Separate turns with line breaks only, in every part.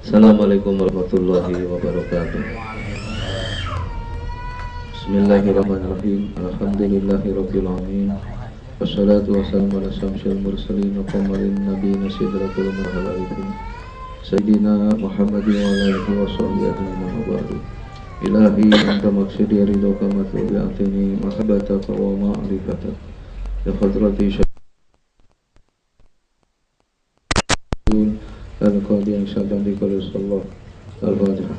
Assalamualaikum warahmatullahi wabarakatuh. Bismillahirrahmanirrahim. Alhamdulillahirabbil alamin. Wassalatu wassalamu ala asyrafil mursalin wa qamalin nabiyina sidratul muhammadin sayyidina Muhammadin wa ala alihi wa sahbihi ajma'in wa ba'du. Ilahi anta maqsidi ridhoka matlubi atini mahabbataka wa ma'rifataka ya hadrati al-qadi yang syaitan dikalis Allah al-Fatihah.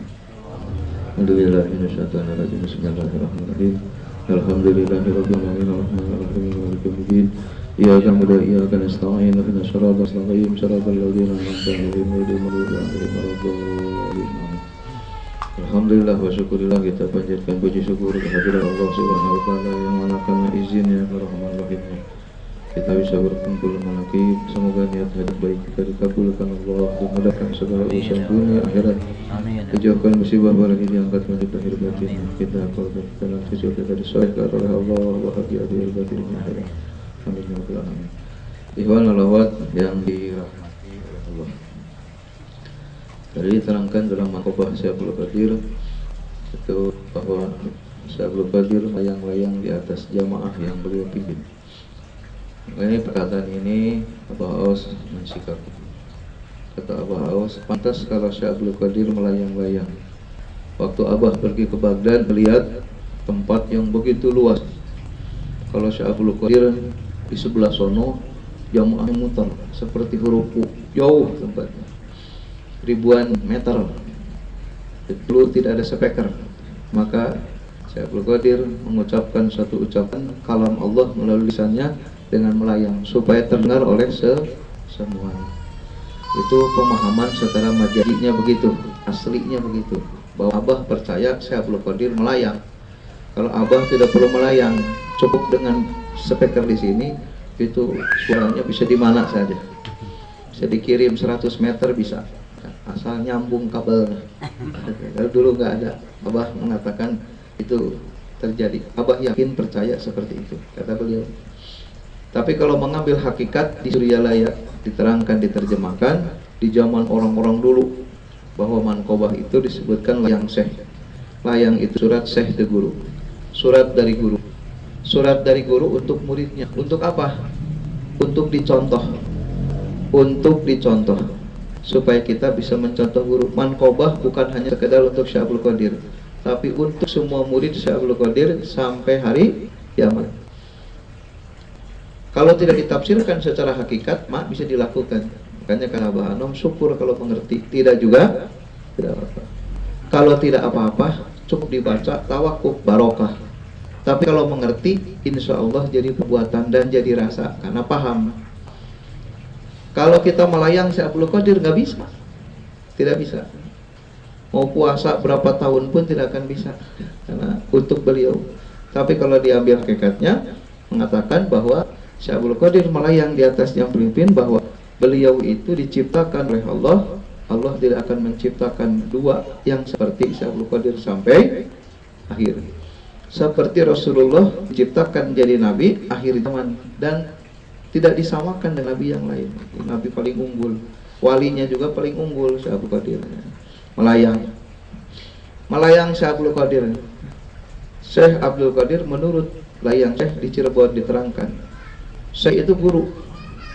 Alhamdulillah minasyaitonir rajim. Bismillahirrahmanirrahim. Alhamdulillahirabbil alamin arrahmanir rahim maliki yaumiddin. Iyyaka na'budu wa iyyaka nasta'in ihdinas siratal mustaqim siratal ladzina an'amta 'alaihim ghairil maghdubi 'alaihim waladdallin. Alhamdulillah wa syukurillah, kita panjatkan puji syukur kehadirat Allah Subhanahu wa taala yang mana karena izinnya Ar-Rahman Rahimnya kita bisa berkumpul lagi. Semoga niat hidup baik kita dikabulkan Allah, dimudahkan segala urusan dunia akhirat, dijauhkan musibah bala ini, diangkat menjadi lahir batin kita, keluarga kita dan cucu kita disolehkan oleh Allah, bahagia di batin akhirat. Amin ya rabbal alamin. Ikhwan alawat yang dirahmati oleh Allah, tadi diterangkan dalam Maqobah Syaikh Qadir itu bahwa Syaikh Qadir layang-layang di atas jamaah yang beliau pimpin. Ini perkataan ini Abah Aus mensikapi. Kata Abah Aus, pantas kalau Syekh Abdul Qadir melayang-layang. Waktu Abah pergi ke Baghdad melihat tempat yang begitu luas. Kalau Syekh Abdul Qadir di sebelah sono, jamaahnya muter seperti huruf U, jauh tempatnya, ribuan meter. Dulu tidak ada speaker, maka Syekh Abdul Qadir mengucapkan satu ucapan kalam Allah melalui lisannya dengan melayang supaya terdengar oleh semua. Itu pemahaman secara majazinya begitu, aslinya begitu. Bahwa Abah percaya Syekh Abdul Qadir melayang. Kalau Abah tidak perlu melayang, cukup dengan speaker di sini, itu suaranya bisa di mana saja. Bisa dikirim 100 meter bisa, asal nyambung kabel. Dulu nggak ada. Abah mengatakan itu terjadi. Abah yakin percaya seperti itu, kata beliau. Tapi kalau mengambil hakikat di Suryalaya, diterangkan, diterjemahkan di zaman orang-orang dulu bahwa Manqobah itu disebutkan layang syekh. Layang itu surat syekh de guru, surat dari guru. Surat dari guru untuk muridnya. Untuk apa? Untuk dicontoh. Untuk dicontoh supaya kita bisa mencontoh guru. Manqobah bukan hanya sekedar untuk Syekh Abdul Qadir, tapi untuk semua murid Syekh Abdul Qadir sampai hari kiamat. Kalau tidak ditafsirkan secara hakikat, mak bisa dilakukan. Makanya kata Abah Anom, syukur kalau mengerti. Tidak juga, tidak apa-apa. Kalau tidak apa-apa, cukup dibaca, tawakuf, barokah. Tapi kalau mengerti, insya Allah jadi perbuatan dan jadi rasa, karena paham. Kalau kita melayang Syekh Abdul Qadir, nggak bisa. Tidak bisa. Mau puasa berapa tahun pun tidak akan bisa, karena untuk beliau. Tapi kalau diambil hakikatnya, mengatakan bahwa Syekh Abdul Qadir melayang di atas yang pemimpin, bahwa beliau itu diciptakan oleh Allah. Allah tidak akan menciptakan dua yang seperti Syekh Abdul Qadir sampai akhir. Seperti Rasulullah diciptakan jadi nabi akhir zaman dan tidak disamakan dengan nabi yang lain. Nabi paling unggul, walinya juga paling unggul Syekh Abdul Qadir. Melayang Syekh Abdul Qadir. Syekh Abdul Qadir menurut layang Syekh di Cirebon diterangkan, Syekh itu guru,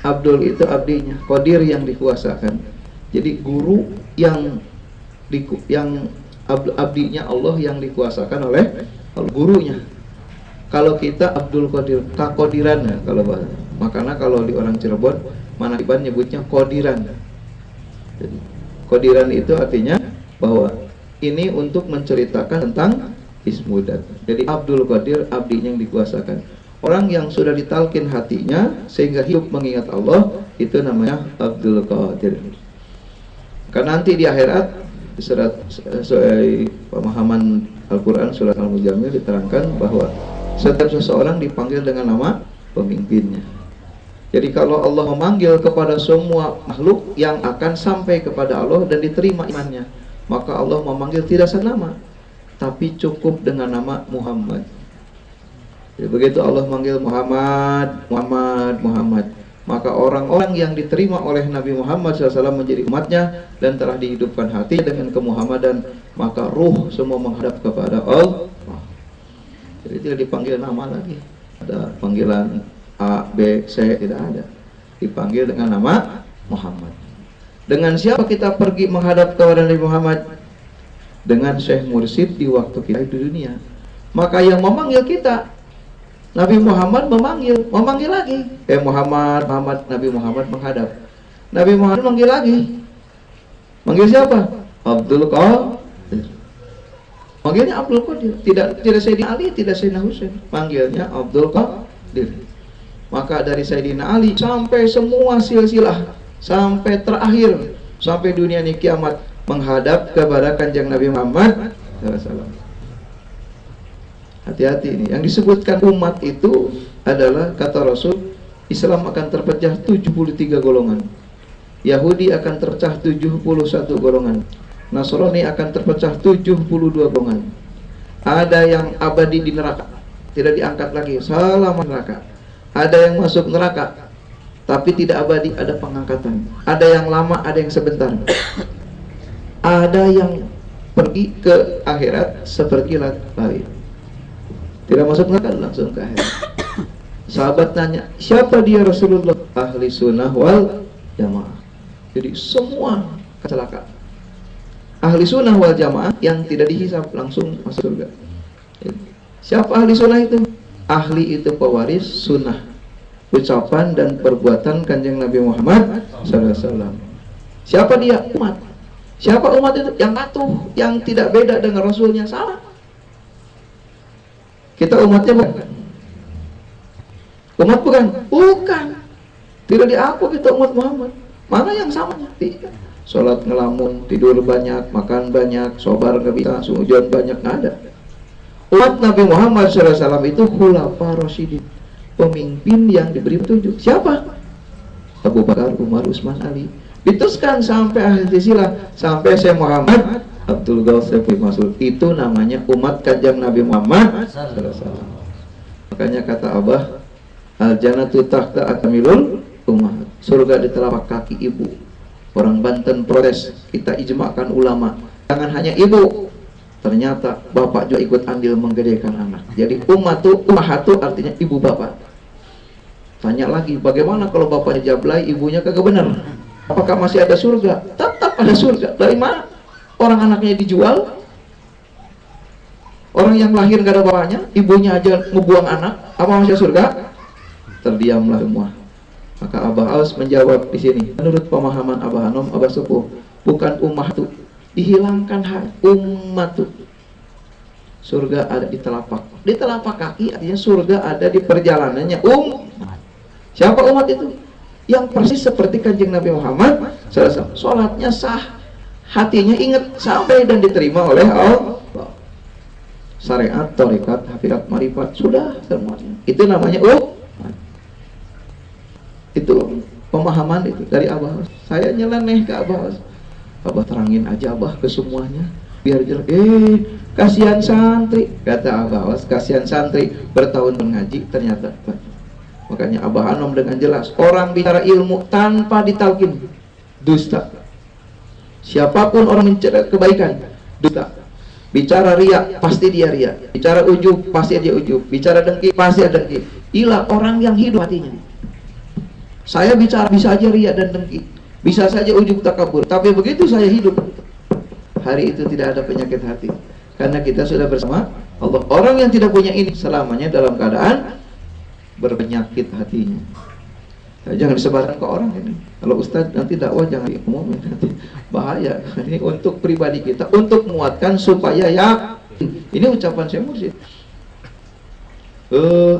Abdul itu abdinya, Qadir yang dikuasakan. Jadi guru yang abdinya Allah yang dikuasakan oleh gurunya. Kalau kita Abdul Qadir, kakodiran ya, kalau bahasa. Makanya kalau di orang Cirebon, Manakiban nyebutnya kodiran. Jadi, kodiran itu artinya bahwa ini untuk menceritakan tentang ismudat. Jadi Abdul Qadir abdinya yang dikuasakan. Orang yang sudah ditalkin hatinya sehingga hidup mengingat Allah, itu namanya Abdul Qadir. Karena nanti di akhirat surat pemahaman Al-Quran surat Al-Mujammil diterangkan bahwa setiap seseorang dipanggil dengan nama pemimpinnya. Jadi kalau Allah memanggil kepada semua makhluk yang akan sampai kepada Allah dan diterima imannya, maka Allah memanggil tidak senama, tapi cukup dengan nama Muhammad. Jadi begitu Allah manggil Muhammad, Muhammad, Muhammad, Maka orang-orang yang diterima oleh Nabi Muhammad SAW menjadi umatnya dan telah dihidupkan hati dengan kemuhammadan, maka ruh semua menghadap kepada Allah. Jadi tidak dipanggil nama lagi. Ada panggilan A, B, C, tidak ada. Dipanggil dengan nama Muhammad. Dengan siapa kita pergi menghadap kepada Nabi Muhammad? Dengan Syekh Mursyid di waktu kita di dunia. Maka yang memanggil kita, Nabi Muhammad memanggil lagi. Muhammad, Nabi Muhammad menghadap. Nabi Muhammad manggil lagi. Manggil siapa? Abdul Qadir. Manggilnya Abdul Qadir. Tidak Sayyidina Ali, tidak Sayyidina Husain. Panggilnya Abdul Qadir. Maka dari Sayyidina Ali sampai semua silsilah, sampai terakhir, sampai dunia ini kiamat, menghadap kepada Kanjeng Nabi Muhammad SAW. Hati-hati ini. Yang disebutkan umat itu adalah, kata Rasul, Islam akan terpecah 73 golongan. Yahudi akan terpecah 71 golongan. Nasrani akan terpecah 72 golongan. Ada yang abadi di neraka, tidak diangkat lagi selama neraka. Ada yang masuk neraka tapi tidak abadi, ada pengangkatan. Ada yang lama, ada yang sebentar. Ada yang pergi ke akhirat seperkilat lari. Tidak masuk neraka, langsung ke akhirat. Sahabat tanya, siapa dia Rasulullah? Ahli sunnah wal jamaah. Jadi semua kecelakaan. Ahli sunnah wal jamaah yang tidak dihisab langsung masuk surga. Siapa ahli sunnah itu? Ahli itu pewaris sunnah, ucapan dan perbuatan Kanjeng Nabi Muhammad SAW. Siapa dia? Umat. Siapa umat itu? Yang patuh, yang tidak beda dengan Rasulnya, sama. Kita umatnya bukan? Umat bukan? Bukan. Tidak diaku kita umat Muhammad. Mana yang samanya? Tidak. Sholat ngelamun, tidur banyak, makan banyak, sobar nggak bisa, sujud banyak, nggak ada. Umat Nabi Muhammad SAW itu khulafa rasyidin, pemimpin yang diberi petunjuk. Siapa? Abu Bakar, Umar, Utsman, Ali. Diteruskan sampai akhir silsilah, sampai Syekh Muhammad Abdul Ghawth Masud. Itu namanya umat Kanjeng Nabi Muhammad SAW. Makanya kata Abah, al-jannatu tahta akamilul umat. Surga di telapak kaki ibu. Orang Banten protes, kita ijmakan ulama, jangan hanya ibu. Ternyata bapak juga ikut andil menggedekan anak. Jadi ummatu artinya ibu bapak. Tanya lagi, bagaimana kalau bapaknya jablay, ibunya kagak benar? Apakah masih ada surga? Tetap ada surga. Dari mana? Orang anaknya dijual, orang yang lahir gak ada bapaknya, ibunya aja ngebuang anak, apa masih surga? Terdiamlah semua. Maka Abah Aus menjawab di sini, menurut pemahaman Abah Hanom, Abah Sepuh, bukan ummatu, dihilangkan ummatu. Surga ada di telapak kaki, artinya surga ada di perjalanannya umat. Siapa umat itu? Yang persis seperti Kanjeng Nabi Muhammad SAW. Sholatnya sah, hatinya ingat sampai dan diterima oleh Allah. Syariat, tarekat, hakikat, marifat, sudah semuanya. Itu namanya itu pemahaman itu dari Abah. Saya nyeleneh ke Abah. Abah terangin aja Abah ke semuanya biar jelas. Kasihan santri, kata Abah, kasihan santri bertahun mengaji ternyata. Makanya Abah Hanom dengan jelas, orang bicara ilmu tanpa ditalkin dusta. Siapapun orang mencari kebaikan, dusta. Bicara riya, pasti dia riya. Bicara ujub, pasti dia ujub. Bicara dengki, pasti ada dengki. Inilah orang yang hidup hatinya. Saya bicara bisa aja riya dan dengki, bisa saja ujub takabur, tapi begitu saya hidup, hari itu tidak ada penyakit hati, karena kita sudah bersama Allah. Orang yang tidak punya ini selamanya dalam keadaan berpenyakit hatinya. Nah, jangan disebarkan ke orang ini. Kalau Ustadz nanti dakwah jangan diumumin, nanti bahaya. Ini untuk pribadi kita, untuk menguatkan supaya ya. Ini ucapan saya Mursyid.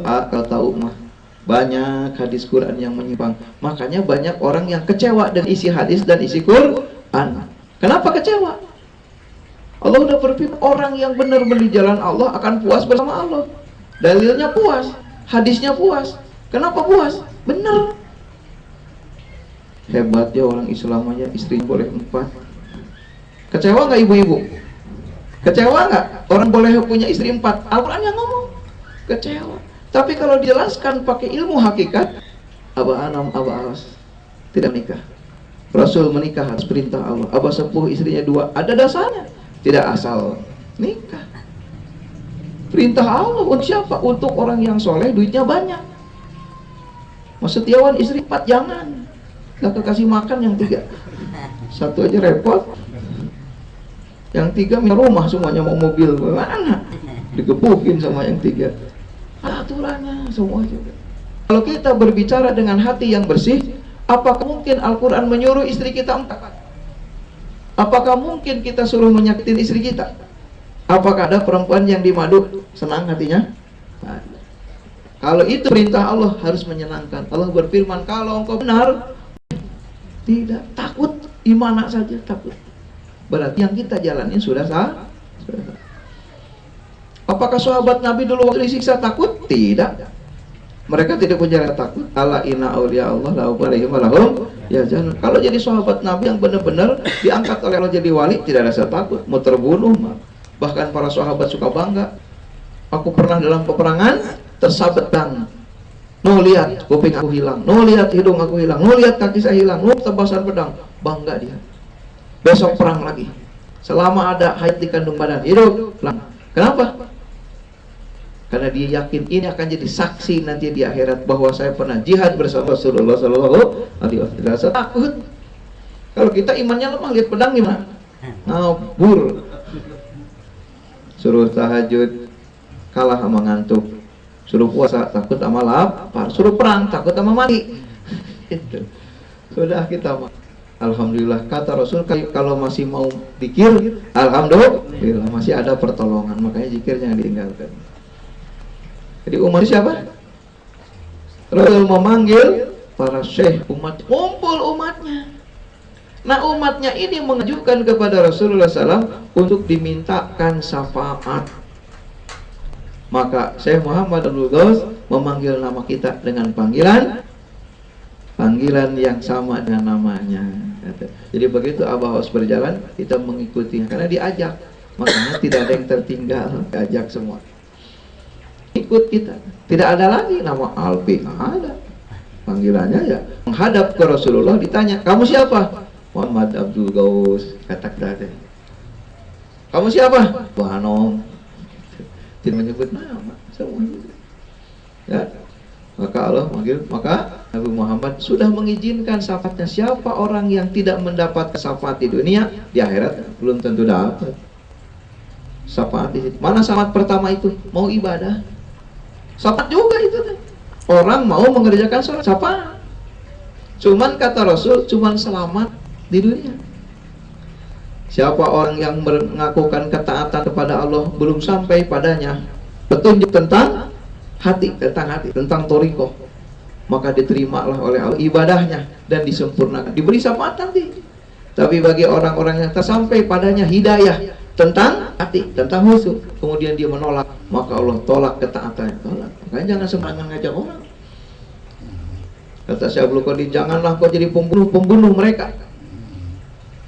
Akal tahu mah banyak hadis Quran yang menyimpang. Makanya banyak orang yang kecewa dengan isi hadis dan isi Quran. Kenapa kecewa? Allah udah berfirman, orang yang benar-benar di jalan Allah akan puas bersama Allah. Dalilnya puas, hadisnya puas. Kenapa puas? Benar. Hebatnya orang Islam aja istri boleh 4. Kecewa nggak ibu-ibu? Kecewa nggak? Orang boleh punya istri 4. Al-Quran yang ngomong. Kecewa. Tapi kalau dijelaskan pakai ilmu hakikat, Aba Anam, Aba Awas tidak menikah. Rasul menikah atas perintah Allah. Aba Sepuh istrinya 2, ada dasarnya, tidak asal nikah. Perintah Allah untuk siapa? Untuk orang yang soleh, duitnya banyak. Mas Setiawan istri 4 jangan. Gak kasih makan yang 3. 1 aja repot. Yang 3 minta rumah, semuanya mau mobil. Mana? Digebukin sama yang 3. Aturannya semua juga. Kalau kita berbicara dengan hati yang bersih, apakah mungkin Al-Quran menyuruh istri kita 4? Apakah mungkin kita suruh menyakitin istri kita? Apakah ada perempuan yang dimadu senang hatinya? Nah, kalau itu perintah Allah harus menyenangkan. Allah berfirman, kalau engkau benar, tidak takut, imana saja takut. Berarti yang kita jalanin sudah sah. Apakah sahabat Nabi dulu waktu disiksa takut? Tidak. Mereka tidak punya rasa takut. Ala inna auliya Allah la khawfun alaihim wa lahum yahzanun. Kalau jadi sahabat Nabi yang benar-benar diangkat oleh Allah jadi wali, tidak rasa takut, mau terbunuh. Bahkan para sahabat suka bangga. Aku pernah dalam peperangan tersabet pedang. No lihat kuping aku hilang, no lihat hidung aku hilang, no lihat kaki saya hilang, no tebasan pedang. Bangga dia. Besok perang lagi. Selama ada hayat di kandung badan, hidup. Kenapa? Karena dia yakin ini akan jadi saksi nanti di akhirat bahwa saya pernah jihad bersama Rasulullah Sallallahu Alaihi Wasallam. Takut. Kalau kita imannya lemah, lihat pedang gimana? Ngabur. Suruh tahajud kalah sama ngantuk. Suruh puasa takut sama lapar. Suruh perang takut sama mati. Itu. Sudah kita alhamdulillah, kata Rasul, kalau masih mau zikir, alhamdulillah masih ada pertolongan. Makanya zikir jangan ditinggalkan. Jadi umat siapa? Rasul memanggil para syekh umat, kumpul umatnya. Nah umatnya ini mengajukan kepada Rasulullah SAW untuk dimintakan syafaat. Maka Syekh Muhammad Abdul Ghaus memanggil nama kita dengan panggilan yang sama dengan namanya. Jadi begitu Abah Haus berjalan, kita mengikuti karena diajak. Makanya tidak ada yang tertinggal, diajak semua. Ikut kita, tidak ada lagi nama Alpi, ada panggilannya ya menghadap ke Rasulullah, ditanya, kamu siapa? Muhammad Abdul Ghaus, kata kita. Kamu siapa? Hanom. Tidak menyebut nama, semua ya. Maka Allah manggil, maka Nabi Muhammad sudah mengizinkan syafaatnya. Siapa orang yang tidak mendapat syafaat di dunia, di akhirat belum tentu dapat syafaat di situ. Mana syafaat pertama itu? Mau ibadah. Syafaat juga itu kan. Orang mau mengerjakan sholat, syafaat. Cuman kata Rasul, cuman selamat di dunia. Siapa orang yang mengakukan ketaatan kepada Allah belum sampai padanya petunjuk tentang hati, tentang thoriqoh, maka diterimalah oleh Allah ibadahnya dan disempurnakan, diberi syafaat nanti. Tapi bagi orang-orang yang tersampai padanya hidayah tentang hati, tentang khusyuk, kemudian dia menolak, maka Allah tolak ketaatannya. Tolak. Makanya jangan sembarangan ngajak orang. Kata Syekh Abdul Qadir, janganlah kau jadi pembunuh mereka.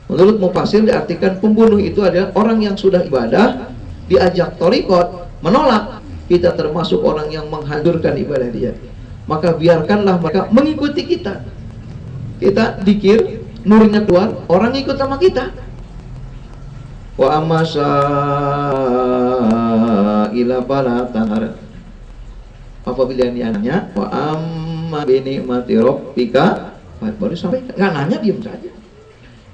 Menurut Mufassir diartikan pembunuh itu adalah orang yang sudah ibadah, diajak thariqat, menolak. Kita termasuk orang yang menghancurkan ibadah dia. Maka biarkanlah mereka mengikuti kita. Kita dzikir, nurnya keluar, orang ikut sama kita. Wa amasa ila fala tanhar. Apabila dia nanya, wa amma bi ni'mati rabbika, baru sampai enggak nanya, diam saja.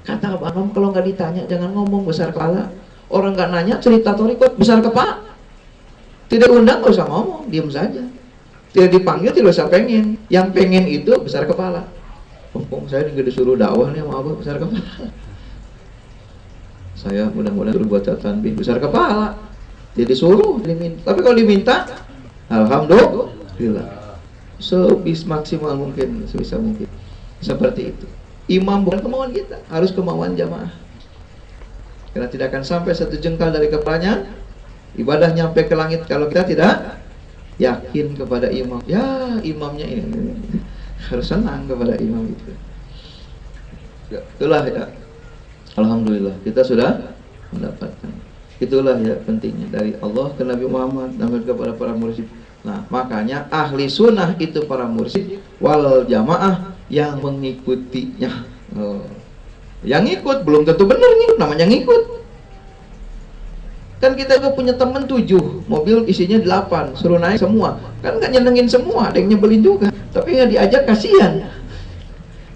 Kata Abang, kalau nggak ditanya jangan ngomong besar kepala. Orang nggak nanya cerita thariqat besar kepala. Tidak undang nggak usah ngomong, diam saja. Tidak dipanggil tidak usah pengen. Yang pengen itu besar kepala. Saya nggak disuruh dakwah nih sama Abah besar kepala. Saya mudah-mudahan suruh buat catatan besar kepala. Jadi suruh diminta. Tapi kalau diminta, alhamdulillah. Maksimal mungkin, sebisa mungkin. Seperti itu. Imam bukan kemauan kita, harus kemauan jamaah. Karena tidak akan sampai satu jengkal dari kepalanya ibadah nyampe ke langit kalau kita tidak yakin kepada imam. Ya imamnya ini harus senang kepada imam itu. Itulah ya. Alhamdulillah kita sudah mendapatkan. Itulah ya pentingnya dari Allah ke Nabi Muhammad, Nabi kepada para murid. Nah, makanya ahli sunnah itu para mursyid wal jamaah yang mengikutinya. Yang ngikut belum tentu benar nih, namanya ngikut. Kan kita juga punya temen 7, mobil isinya 8, suruh naik semua. Kan nggak nyenengin semua, ada yang nyebelin juga. Tapi nggak diajak, kasihan.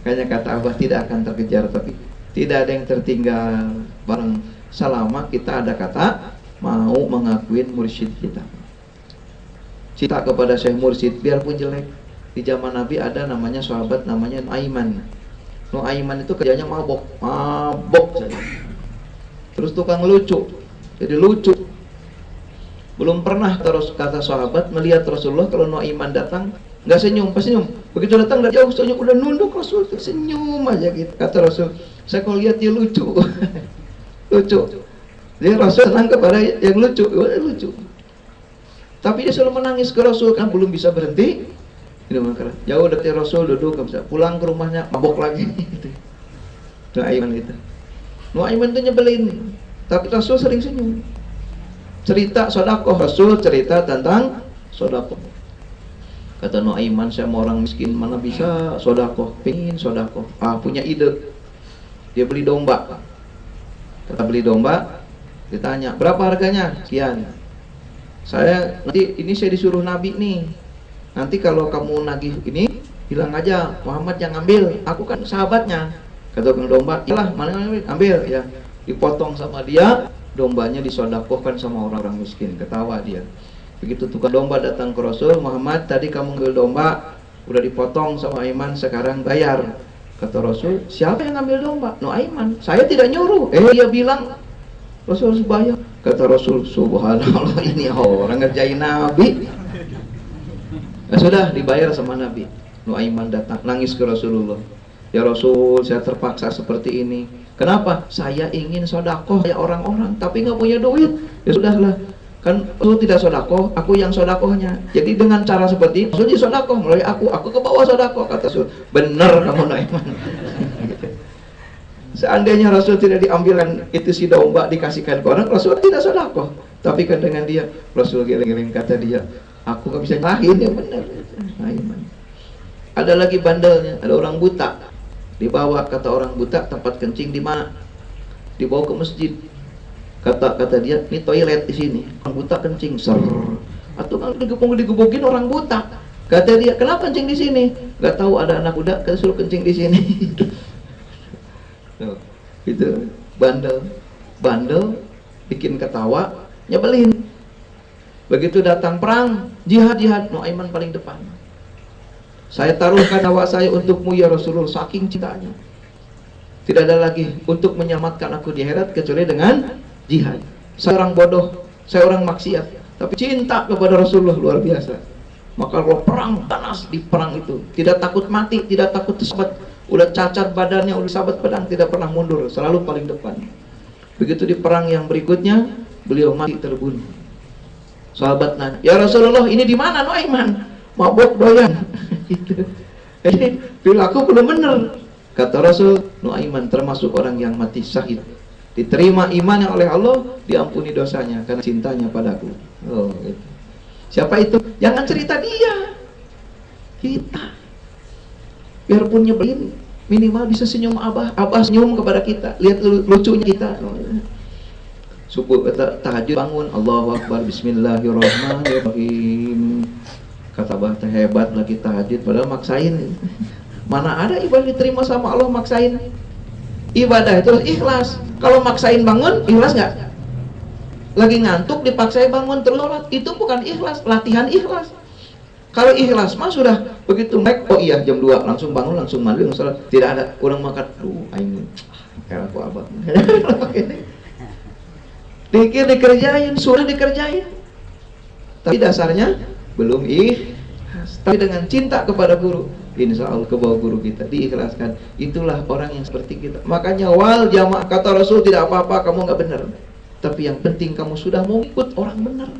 Kayaknya kata Abah tidak akan terkejar, tapi tidak ada yang tertinggal. Bareng selama kita ada kata mau mengakuin mursyid kita. Cinta kepada Syekh Mursyid biarpun jelek. Di zaman Nabi ada namanya sahabat namanya Nuaiman. Nuaiman itu kerjanya mabok saja. Terus tukang lucu, jadi lucu. Belum pernah terus kata sahabat melihat Rasulullah kalau Nuaiman datang nggak senyum, pas senyum. Begitu datang dari jauh senyum, udah nunduk Rasul, senyum aja gitu. Kata Rasul, saya kalau lihat dia lucu, lucu. Jadi Rasul senang kepada yang lucu, lucu. Tapi dia selalu menangis ke Rasul, kan belum bisa berhenti. Jauh dari Rasul, duduk, bisa pulang ke rumahnya, mabok lagi. Nuaiman gitu. Nuaiman itu nyebelin, tapi Rasul sering senyum. Cerita sodakoh, Rasul cerita tentang sodakoh. Kata Nuaiman, saya mau orang miskin, mana bisa sodakoh, pengen sodakoh. Punya ide. Dia beli domba. Kita beli domba, ditanya, berapa harganya? Sekian. Nanti saya disuruh Nabi nih. Nanti kalau kamu nagih ini, bilang aja Muhammad yang ambil. Aku kan sahabatnya. Kata tukang domba, iyalah, mana ambil ya. Dipotong sama dia, dombanya disodakohkan sama orang-orang miskin. Ketawa dia. Begitu tukang domba datang ke Rasul, Muhammad, tadi kamu ngambil domba, udah dipotong sama Aiman, sekarang bayar. Kata Rasul, siapa yang ngambil domba? Nuaiman. Saya tidak nyuruh. Dia bilang Rasul harus bayar. Kata Rasul, subhanallah, ini orang ngerjain Nabi. Sudah dibayar sama Nabi. Nuaiman datang nangis ke Rasulullah. Ya Rasul, saya terpaksa seperti ini. Kenapa? Saya ingin sodakoh kayak orang-orang, tapi nggak punya duit. Ya sudahlah, kan Rasul tidak sodakoh, aku yang sodakohnya. Jadi dengan cara seperti ini, Rasul sodakoh melalui aku ke bawah sodakoh. Kata Rasul, benar kamu Nuaiman. Seandainya Rasul tidak diambilkan itu si domba dikasihkan ke orang, Rasul tidak sodakoh. Tapi kan dengan dia, Rasul giling-giling kata dia, aku gak bisa nyalahin, ya benar. Ada lagi bandelnya, ada orang buta. Dibawa, kata orang buta, tempat kencing di mana? Dibawa ke masjid. Kata dia, ini toilet di sini. Orang buta kencing, atau kan digebukin orang buta. Kata dia, kenapa kencing di sini? Gak tahu, ada anak budak suruh kencing di sini. Itu bandel bikin ketawa, nyebelin. Begitu datang perang, jihad, Nuaiman paling depan. Saya taruhkan nyawa saya untukmu ya Rasulullah, saking cintanya. Tidak ada lagi untuk menyelamatkan aku di akhirat kecuali dengan jihad. Saya orang bodoh, saya orang maksiat, tapi cinta kepada Rasulullah luar biasa. Maka kalau perang panas, di perang itu tidak takut mati, tidak takut tersebat. Udah cacat badannya, udah sahabat pedang, tidak pernah mundur, selalu paling depan. Begitu di perang yang berikutnya, beliau mati terbunuh. Sahabat nanya, ya Rasulullah, ini di mana Nuaiman? Mabok doyan. Gitu. Ini perilaku belum benar. Kata Rasul, Nuaiman termasuk orang yang mati syahid. Diterima imannya oleh Allah, diampuni dosanya karena cintanya padaku. Gitu. Siapa itu? Jangan cerita dia, kita. Biarpun nyebelin, minimal bisa senyum Abah senyum kepada kita, lihat lucunya kita. Subuh tahajud bangun, Allahu Akbar, Bismillahirrahmanirrahim. Kata Abah, hebat lagi tahajud, padahal maksain. Mana ada ibadah diterima sama Allah maksain? Ibadah itu ikhlas. Kalau maksain bangun, ikhlas nggak? Lagi ngantuk dipaksain bangun terus sholat, itu bukan ikhlas, latihan ikhlas. Kalau ikhlas mah sudah begitu naik, oh iya jam 2 langsung bangun, langsung mandi, langsung salat. Tidak ada kurang makan. Aing kayak aku Abah. Dikir dikerjain, sudah dikerjain. Tapi dasarnya belum ikhlas. Tapi dengan cinta kepada guru, insya Allah ke bawah guru kita diikhlaskan. Itulah orang yang seperti kita. Makanya wal jamaah, kata Rasul, tidak apa-apa kamu nggak benar. Tapi yang penting kamu sudah mau ikut orang benar.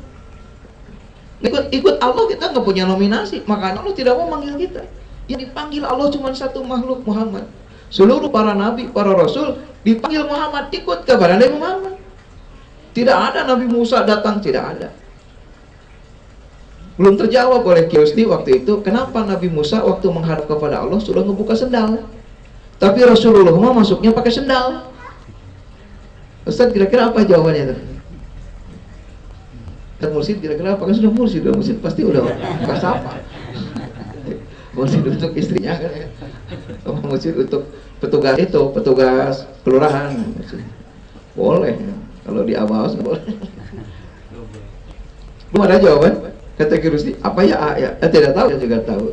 Ikut Allah kita nggak punya nominasi, makanya Allah tidak mau manggil kita. Yang dipanggil Allah cuma satu makhluk, Muhammad. Seluruh para nabi, para rasul dipanggil Muhammad, ikut kepada Nabi Muhammad. Tidak ada Nabi Musa datang, tidak ada.
Belum terjawab oleh Ki Rusdi waktu itu, kenapa Nabi Musa waktu menghadap kepada Allah sudah ngebuka sendal, tapi Rasulullah mah masuknya pakai sendal. Ustaz, kira-kira apa jawabannya itu? Dan mursyid kira-kira apa? Kan sudah mursyid, pasti udah bekas apa? Mursyid untuk istrinya kan ya. Mursyid untuk petugas itu, petugas kelurahan. Boleh, kalau di Abaos boleh. Belum ada jawaban? Kata Ki Rusdi, apa ya? Tidak tahu, saya juga tahu.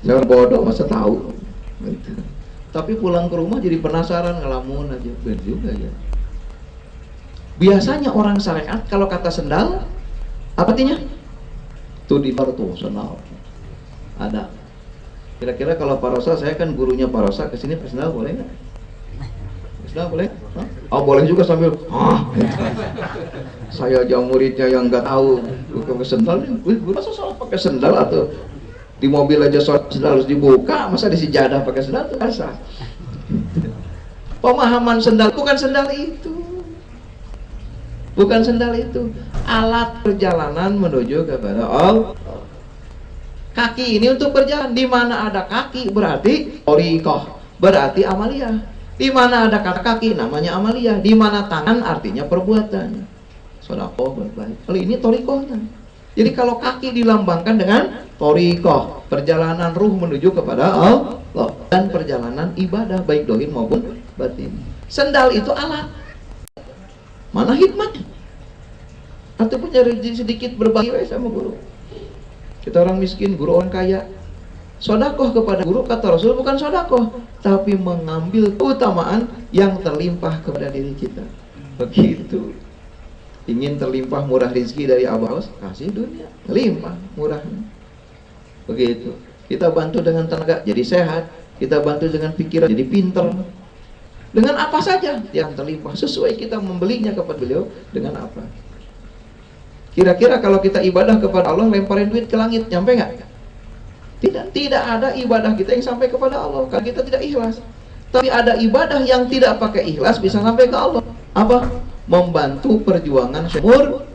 Saya orang bodoh, masa tahu? Gitu. Tapi pulang ke rumah jadi penasaran, ngelamun aja. Benar juga ya. Biasanya orang syariat kalau kata sendal, apa artinya? Tuh di bar tuh sendal. Ada. Kira-kira kalau Pak Rosa, saya kan gurunya Pak Rosa, kesini pakai sendal boleh nggak? Sendal boleh? Hah? Oh boleh juga sambil, saya aja muridnya yang nggak tahu pakai sendal, masa salah pakai sendal atau di mobil aja sendal harus dibuka, masa di sejadah pakai sendal itu biasa. Pemahaman sendal bukan sendal itu, bukan sendal itu, alat perjalanan menuju kepada Allah. Kaki ini untuk berjalan, di mana ada kaki berarti thoriqah, berarti amaliyah. Di mana ada kata kaki namanya amaliyah, di mana tangan artinya perbuatan. Sedekah berbaik. Kalau ini thoriqahnya. Jadi kalau kaki dilambangkan dengan thoriqah, perjalanan ruh menuju kepada Allah, dan perjalanan ibadah baik dohir maupun batin. Sendal itu alat. Mana hikmahnya? Atau punya sedikit berbagi sama guru. Kita orang miskin, guru orang kaya. Sodakoh kepada guru, kata Rasul, bukan sodakoh, tapi mengambil keutamaan yang terlimpah kepada diri kita. Begitu. Ingin terlimpah murah rezeki dari Abaos, kasih dunia, limpah murahnya. Begitu. Kita bantu dengan tenaga, jadi sehat. Kita bantu dengan pikiran, jadi pinter. Dengan apa saja yang terlimpah, sesuai kita membelinya kepada beliau dengan apa. Kira-kira kalau kita ibadah kepada Allah, lemparin duit ke langit, nyampe nggak? Tidak ada ibadah kita yang sampai kepada Allah karena kita tidak ikhlas. Tapi ada ibadah yang tidak pakai ikhlas bisa sampai ke Allah. Apa? Membantu perjuangan syukur.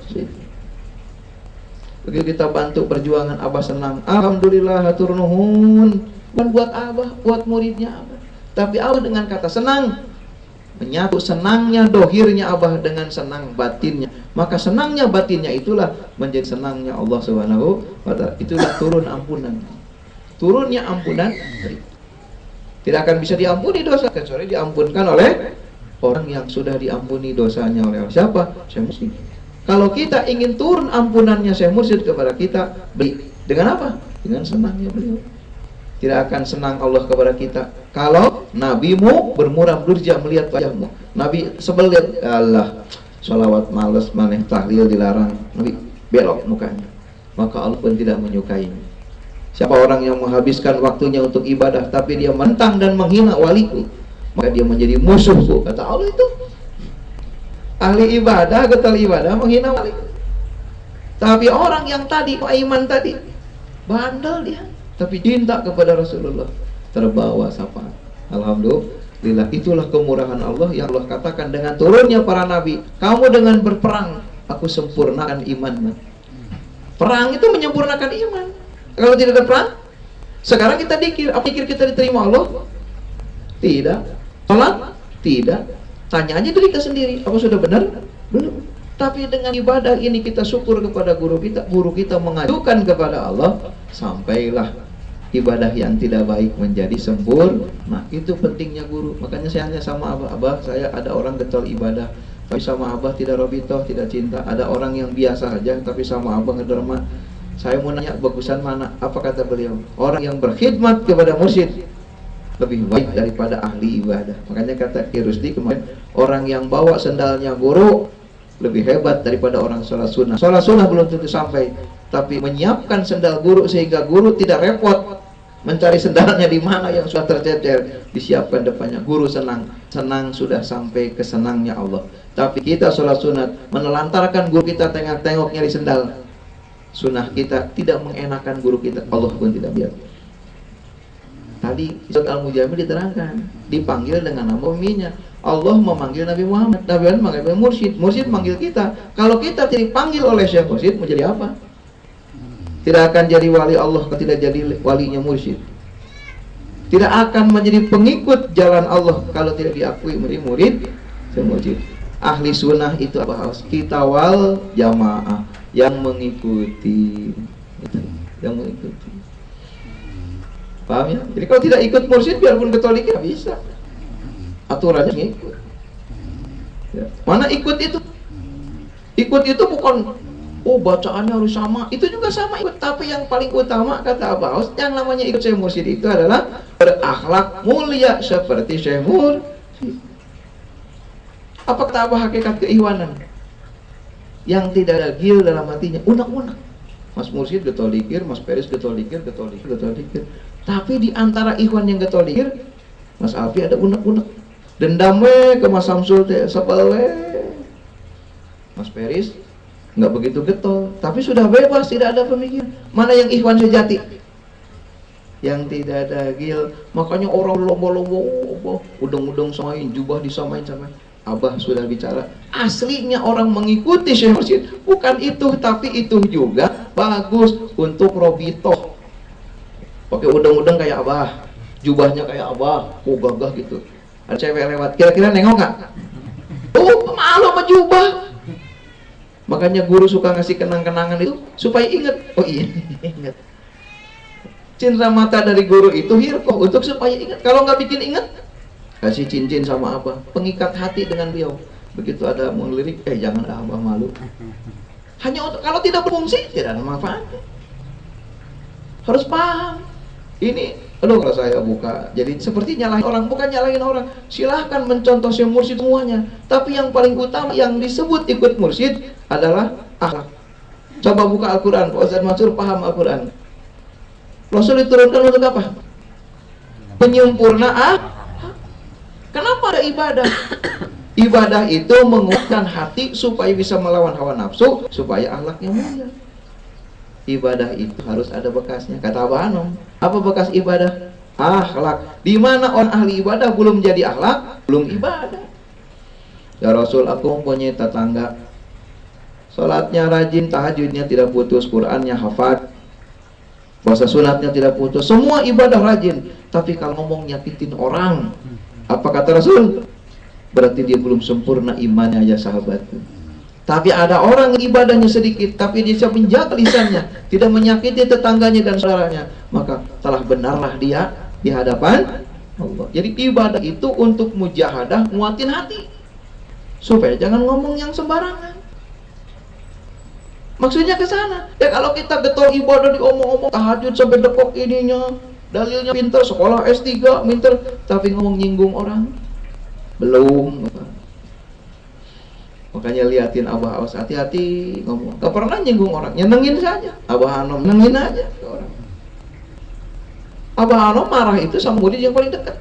Begitu kita bantu perjuangan, Abah senang. Alhamdulillah, hatur nuhun. Bukan buat Abah, buat muridnya Abah. Tapi Abah dengan kata senang menyatu senangnya dohirnya Abah dengan senang batinnya. Maka senangnya batinnya itulah menjadi senangnya Allah Subhanahu wa ta'ala. Itulah turun ampunan. Turunnya ampunan tidak akan bisa diampuni dosa kecuali diampunkan oleh orang yang sudah diampuni dosanya oleh siapa? Syekh Mursyid. Kalau kita ingin turun ampunannya Syekh Mursyid kepada kita, dengan apa? Dengan senangnya beliau. Tidak akan senang Allah kepada kita kalau nabimu bermuram durja melihat wajahmu. Nabi sebel lihat Allah, sholawat males, maneh tahlil dilarang, Nabi belok mukanya, maka Allah pun tidak menyukainya. Siapa orang yang menghabiskan waktunya untuk ibadah tapi dia mentang dan menghina waliku, maka dia menjadi musuhku, kata Allah. Itu ahli ibadah, getal ibadah, menghina waliku. Tapi orang yang tadi iman tadi bandel dia, tapi cinta kepada Rasulullah, terbawa syafaat. Alhamdulillah, itulah kemurahan Allah yang Allah katakan dengan turunnya para nabi. Kamu dengan berperang, aku sempurnakan imanmu. Perang itu menyempurnakan iman. Kalau tidak ada perang, sekarang kita dikir, apa pikir kita diterima Allah? Tidak. Salat? Tidak. Tanya aja diri kita sendiri, apa sudah benar? Belum. Tapi dengan ibadah ini kita syukur kepada guru kita mengajukan kepada Allah, sampailah ibadah yang tidak baik menjadi sempurna. Itu pentingnya guru. Makanya saya hanya sama Abah, saya ada orang getol ibadah, tapi sama Abah tidak robitoh, tidak cinta. Ada orang yang biasa aja, tapi sama Abah ngederma. Saya mau nanya bagusan mana? Apa kata beliau? Orang yang berkhidmat kepada mursyid lebih baik daripada ahli ibadah. Makanya kata Ki Rusdi kemarin, orang yang bawa sendalnya guru lebih hebat daripada orang sholat sunnah. Sholat sunnah belum tentu sampai, tapi menyiapkan sendal guru sehingga guru tidak repot mencari sendalnya di mana yang sudah tercecer, disiapkan depannya. Guru senang sudah sampai ke senangnya Allah. Tapi kita sholat sunat menelantarkan guru kita tengok-tengok nyari sendal. Sunnah kita tidak mengenakan guru kita, Allah pun tidak biar. Tadi Ustaz Al-Mujamil diterangkan, dipanggil dengan nama uminya. Allah memanggil Nabi Muhammad, Nabi Muhammad memanggil Mursyid, Mursyid manggil kita. Kalau kita dipanggil oleh Syekh Mursyid menjadi apa? Tidak akan jadi wali Allah kalau tidak jadi walinya mursyid. Tidak akan menjadi pengikut jalan Allah kalau tidak diakui murid-murid semursyid. Ahli sunnah itu apa? Kita wal jamaah, yang mengikuti, yang mengikuti. Paham ya? Jadi kalau tidak ikut mursyid, biarpun katolik nggak bisa. Aturannya ngikut. Ya. Mana ikut itu? Ikut itu bukan bacaannya harus sama. Itu juga sama ikut. Tapi yang paling utama kata Abah Aus, yang namanya ikut Syekh Mursyid itu adalah berakhlak mulia seperti Syekh Mursyid. Apa kata Abah hakikat keikhwanan? Yang tidak ada gil dalam hatinya, unek-unek. Mas Mursyid getol dikir, Mas Peris getol dikir. Tapi di antara ikhwan yang getol dikir, Mas Alfi ada unek-unek. Dendam ke Mas Samsul teh, sebel Mas Peris nggak begitu getol, tapi sudah bebas, tidak ada pemikiran. Mana yang ikhwan sejati? Yang tidak ada gil. Makanya orang lomba-lomba, udang-udang samain, jubah disamain sama. Abah sudah bicara, aslinya orang mengikuti Syekh Mursyid bukan itu, tapi itu juga bagus untuk robitoh. Pakai udang-udang kayak Abah, jubahnya kayak Abah, gagah gitu. Ada cewek lewat, kira-kira nengok nggak? Malu sama jubah. Makanya guru suka ngasih kenang-kenangan itu supaya ingat. Oh iya, ingat. Cindera mata dari guru itu hirkoh untuk supaya ingat. Kalau nggak bikin ingat, kasih cincin sama Abah, pengikat hati dengan beliau. Begitu ada mau lirik, jangan Abah malu. Hanya untuk, kalau tidak berfungsi tidak ada manfaatnya. Harus paham. Ini, kalau saya buka, jadi seperti nyalahin orang, bukan nyalahin orang. Silahkan mencontoh Syekh Mursyid semuanya. Tapi yang paling utama yang disebut ikut mursyid adalah akhlak. Coba buka Al-Quran, Pak Ustaz Mansur paham Al-Quran. Rasul diturunkan untuk apa? Penyempurnaan. Kenapa ada ibadah? Ibadah itu menguatkan hati supaya bisa melawan hawa nafsu, supaya akhlaknya mulia. Ibadah itu harus ada bekasnya. Kata Abah Anom, apa bekas ibadah? Akhlak. Di mana orang ahli ibadah belum jadi akhlak, belum ibadah. Ya Rasul, aku mempunyai tetangga, sholatnya rajin, tahajudnya tidak putus, Qurannya hafal, puasa sunatnya tidak putus, semua ibadah rajin. Tapi kalau ngomong nyakitin orang, apa kata Rasul? Berarti dia belum sempurna imannya ya sahabatku. Tapi ada orang ibadahnya sedikit, tapi dia bisa menjaga lisannya, tidak menyakiti tetangganya dan saudaranya, maka telah benarlah dia di hadapan Allah. Jadi ibadah itu untuk mujahadah, nguatin hati, supaya jangan ngomong yang sembarangan. Maksudnya ke sana. Ya kalau kita getol ibadah diomong-omong, tahajud sampai dekok ininya, dalilnya pinter, sekolah S3 pinter, tapi ngomong nyinggung orang, belum. Makanya liatin Abah Aus, hati-hati ngomong. Gak pernah nyinggung orang, nyenengin saja. Abah Anom nyenengin aja ke orang. Abah Anom marah itu sama murid yang paling dekat.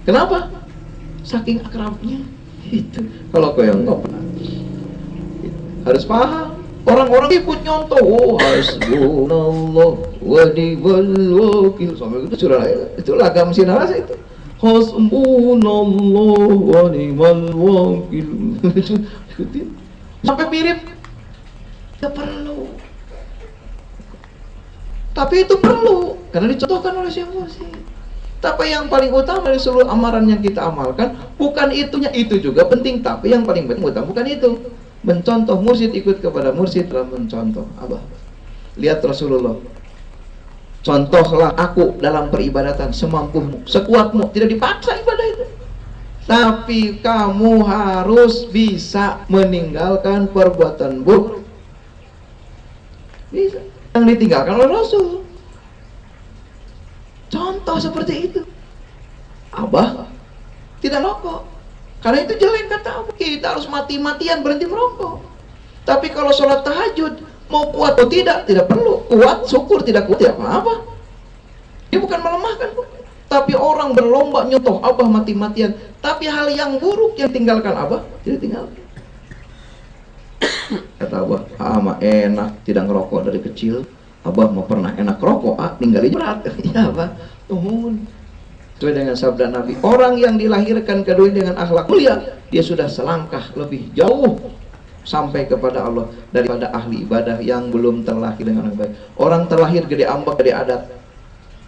Kenapa? Saking akrabnya. Itu. Kalau kau yang nggak pernah, harus paham. Orang-orang ikut nyontoh. Hasbunallah wa ni'mal wakil. Sampai itu surah itu lagam sinarasa itu. Hasbunallah wa ni'mal wakil. Sampai mirip. Tidak perlu. Tapi itu perlu karena dicontohkan oleh Syekh Mursyid. Tapi yang paling utama dari seluruh amaran yang kita amalkan bukan itunya, itu juga penting, tapi yang paling utama bukan itu. Mencontoh mursyid, ikut kepada mursyid dalam mencontoh. Abah, lihat Rasulullah. Contohlah aku dalam peribadatan semampumu, sekuatmu, tidak dipaksa ibadah itu. Tapi kamu harus bisa meninggalkan perbuatan buruk. Bisa. Yang ditinggalkan oleh Rasul. Contoh seperti itu. Abah tidak rokok. Karena itu jelek kata Abah. Kita harus mati-matian berhenti merokok. Tapi kalau sholat tahajud, mau kuat atau tidak perlu. Kuat, syukur, tidak kuat, tidak apa-apa. Ini bukan melemahkan. Tapi orang berlomba nyontoh Abah mati-matian. Tapi hal yang buruk yang tinggalkan Abah, tidak tinggalkan. Kata Abah, mah enak tidak ngerokok dari kecil. Abah mau pernah enak rokok, tinggalin berat. Ya Abah, tuhun. Sesuai dengan sabda Nabi, orang yang dilahirkan kedua dengan akhlak mulia, dia sudah selangkah lebih jauh sampai kepada Allah daripada ahli ibadah yang belum terlahir dengan baik. Orang terlahir gede ambek, gede adat,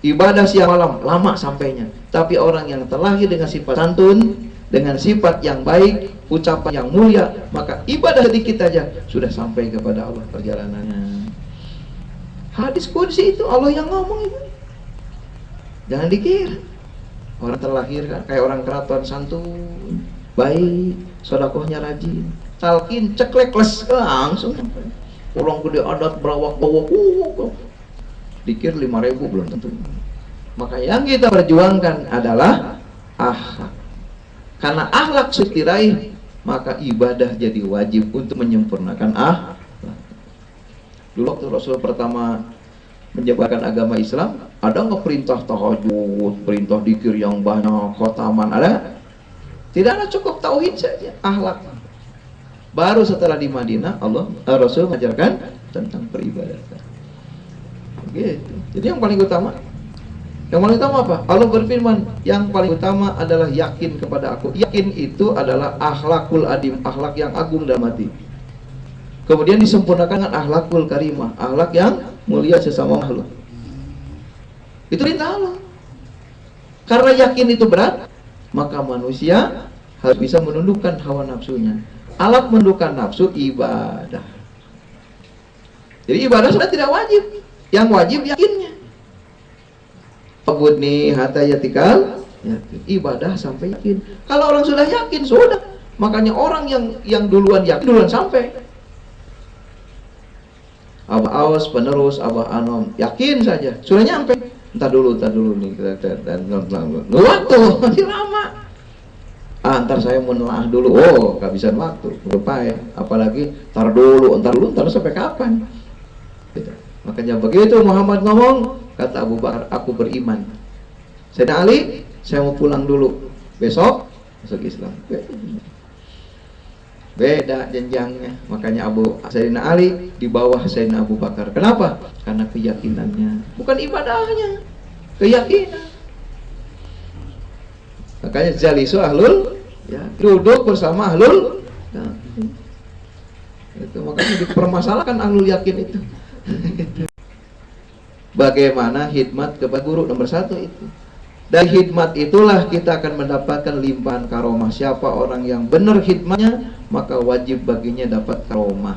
ibadah siang malam lama sampainya. Tapi orang yang terlahir dengan sifat santun, dengan sifat yang baik, ucapan yang mulia, maka ibadah sedikit aja sudah sampai kepada Allah perjalanannya. Hadis qudsi itu Allah yang ngomong itu. Jangan dikira orang terlahir kan kayak orang keraton, santun, baik, sedekahnya rajin, talqin ceklek les langsung. Orang gede adat berawak bawak, dikir 5.000 belum tentu. Maka yang kita perjuangkan adalah akhlak. Karena akhlak sudah diraih, maka ibadah jadi wajib untuk menyempurnakan akhlak. Dulu waktu Rasul pertama menyebarkan agama Islam, ada nggak perintah tahajud, perintah dzikir yang banyak, khotaman, ada? Tidak ada, cukup tauhid saja, akhlak. Baru setelah di Madinah Rasul mengajarkan tentang peribadatan. Gitu. Jadi yang paling utama apa? Allah berfirman, yang paling utama adalah yakin kepada aku. Yakin itu adalah akhlakul adim, akhlak yang agung dalam hati. Kemudian disempurnakan dengan akhlakul karimah, akhlak yang mulia sesama makhluk. Itu perintah Allah. Karena yakin itu berat, maka manusia harus bisa menundukkan hawa nafsunya. Alat menundukkan nafsu ibadah. Jadi ibadah sudah tidak wajib. Yang wajib yakinnya. Abudni hatta yatikal, ibadah sampai yakin. Kalau orang sudah yakin, sudah. Makanya orang yang duluan yakin, duluan sampai. Abah awas penerus, Abah anom, yakin saja, sudah nyampe. Entar dulu nih, waktu masih lama. Ntar saya menelaah dulu. Kehabisan waktu, lupa ya. Apalagi ntar dulu sampai kapan? Gitu. Makanya begitu Muhammad ngomong, kata Abu Bakar, aku beriman. Sayyidina Ali, saya mau pulang dulu, besok masuk Islam. Beda jenjangnya. Makanya Sayyidina Ali di bawah Sayyidina Abu Bakar. Kenapa? Karena keyakinannya, bukan ibadahnya, keyakinan. Makanya jalisu ahlul, ya, duduk bersama ahlul, ya. Itu makanya dipermasalahkan ahlul yakin itu. Bagaimana khidmat kepada guru, nomor 1 itu. Dari khidmat itulah kita akan mendapatkan limpahan karomah. Siapa orang yang benar khidmatnya, maka wajib baginya dapat karomah.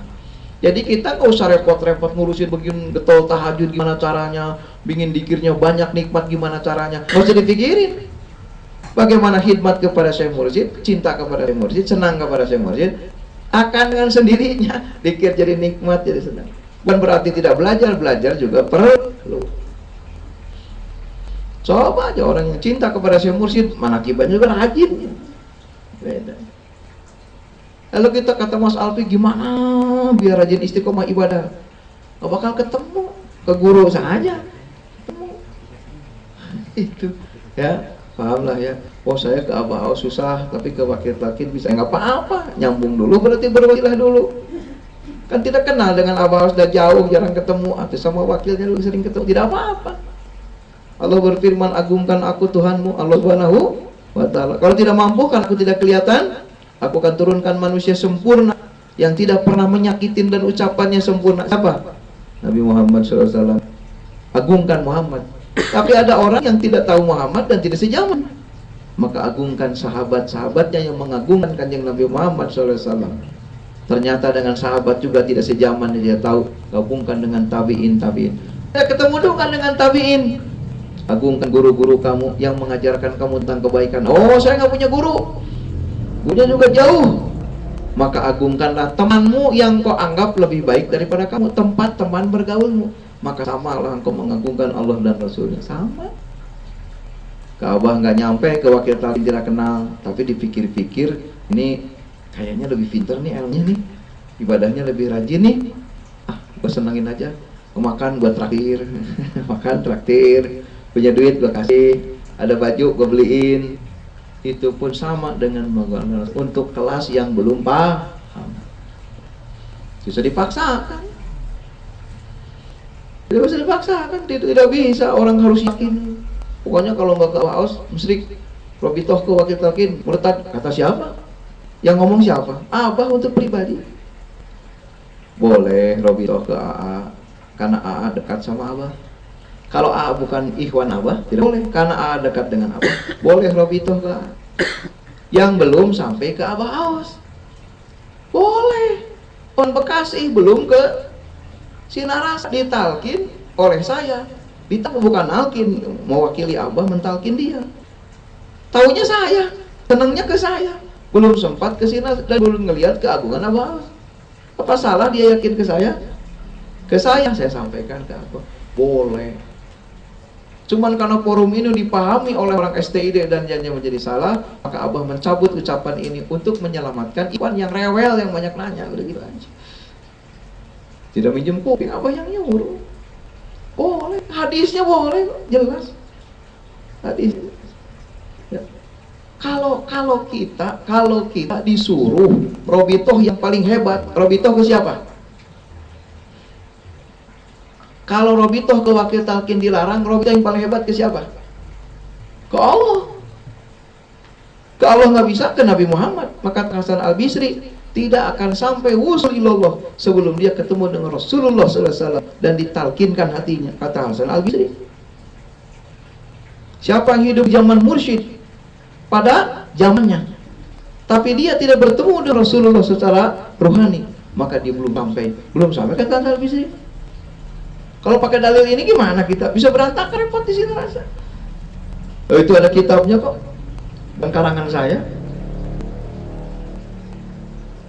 Jadi kita nggak usah repot-repot ngurusin begini, getol tahajud gimana caranya, bikin dikirnya banyak, nikmat gimana caranya, nggak usah dipikirin. Bagaimana khidmat kepada Syekh Mursyid, cinta kepada Syekh Mursyid, senang kepada Syekh Mursyid, akan dengan sendirinya dikir jadi nikmat, jadi senang. Bukan berarti tidak belajar juga perlu. Coba aja orang yang cinta kepada Syekh Mursyid, manakibannya juga rajin. Beda. Lalu kita kata Mas Alfi, gimana biar rajin istiqomah ibadah? Gak bakal ketemu, ke guru saja ketemu. Itu ya, pahamlah ya. Saya ke Abah Aus susah, tapi ke Wakil Talqin bisa. Nggak apa-apa, nyambung dulu berarti berwasilah dulu. Kan tidak kenal dengan Abah Aus, sudah jauh, jarang ketemu, atau sama wakilnya lu sering ketemu, tidak apa-apa. Allah berfirman, agungkan aku Tuhanmu, Allah Subhanahu wa ta'ala. Kalau tidak mampu, kan aku tidak kelihatan, aku akan turunkan manusia sempurna yang tidak pernah menyakitin dan ucapannya sempurna. Siapa? Nabi Muhammad SAW. Agungkan Muhammad. Tapi ada orang yang tidak tahu Muhammad dan tidak sejaman, maka agungkan sahabat-sahabatnya yang mengagungkan kanjeng Nabi Muhammad SAW. Ternyata dengan sahabat juga tidak sejaman, dia tahu, gabungkan dengan tabi'in. Ya, ketemu dong dengan tabi'in. Agungkan guru-guru kamu yang mengajarkan kamu tentang kebaikan. Saya nggak punya guru, gurunya juga jauh. Maka agungkanlah temanmu yang kau anggap lebih baik daripada kamu, tempat teman bergaulmu. Maka samalah engkau mengagungkan Allah dan Rasulnya. Sama. Ke Abah nggak nyampe, ke Wakil Talqin tidak kenal, tapi dipikir-pikir, ini kayaknya lebih pinter nih ilmunya nih, ibadahnya lebih rajin nih. Gue senengin aja, makan gue traktir, makan traktir, punya duit gue kasih, ada baju gue beliin. Itu pun sama dengan untuk kelas yang belum paham, bisa dipaksakan. Tidak bisa dipaksakan, tidak bisa. Orang harus yakin. Pokoknya kalau nggak ke Aus, musyrik. Kalau bitoh ke Wakil Talqin, murtad. Kata siapa? Yang ngomong siapa? Abah untuk pribadi. boleh Robito ke AA karena AA dekat sama Abah. Kalau AA bukan ikhwan Abah, tidak boleh karena AA dekat dengan Abah. Boleh Robito ke AA. Yang belum sampai ke Abah Aos, boleh. On Bekasi belum ke Sinaras, ditalkin oleh saya. Kita bukan alkin, mewakili Abah mentalkin dia. Taunya saya, senangnya ke saya. Belum sempat ke Sinaras dan belum ngelihat keagungan Abah Aos. Apa salah dia yakin ke saya? Ke saya sampaikan ke Abah, boleh. Cuman karena forum ini dipahami oleh orang STID dan jangan menjadi salah, maka Abah mencabut ucapan ini untuk menyelamatkan ikhwan yang rewel, yang banyak nanya. Udah gitu aja. Tidak minjem kuping, Abah yang nyuruh. Boleh, hadisnya boleh, jelas. Hadis. Ya. Kalau kita disuruh Robitoh yang paling hebat, Robitoh ke siapa? Kalau Robitoh ke wakil talkin dilarang, Robitoh yang paling hebat ke siapa? Ke Allah. Ke Allah nggak bisa, ke Nabi Muhammad. Maka Hasan Al-Bisri tidak akan sampai wusul ilallah sebelum dia ketemu dengan Rasulullah SAW dan ditalkinkan hatinya, kata Hasan Al-Bisri. Siapa yang hidup zaman mursyid pada zamannya, tapi dia tidak bertemu dengan Rasulullah secara rohani, maka dia belum sampai kata Hasan Al-Bisri. Kalau pakai dalil ini gimana kita bisa berantakan, repot di sini rasa. Oh, itu ada kitabnya kok, dan karangan saya.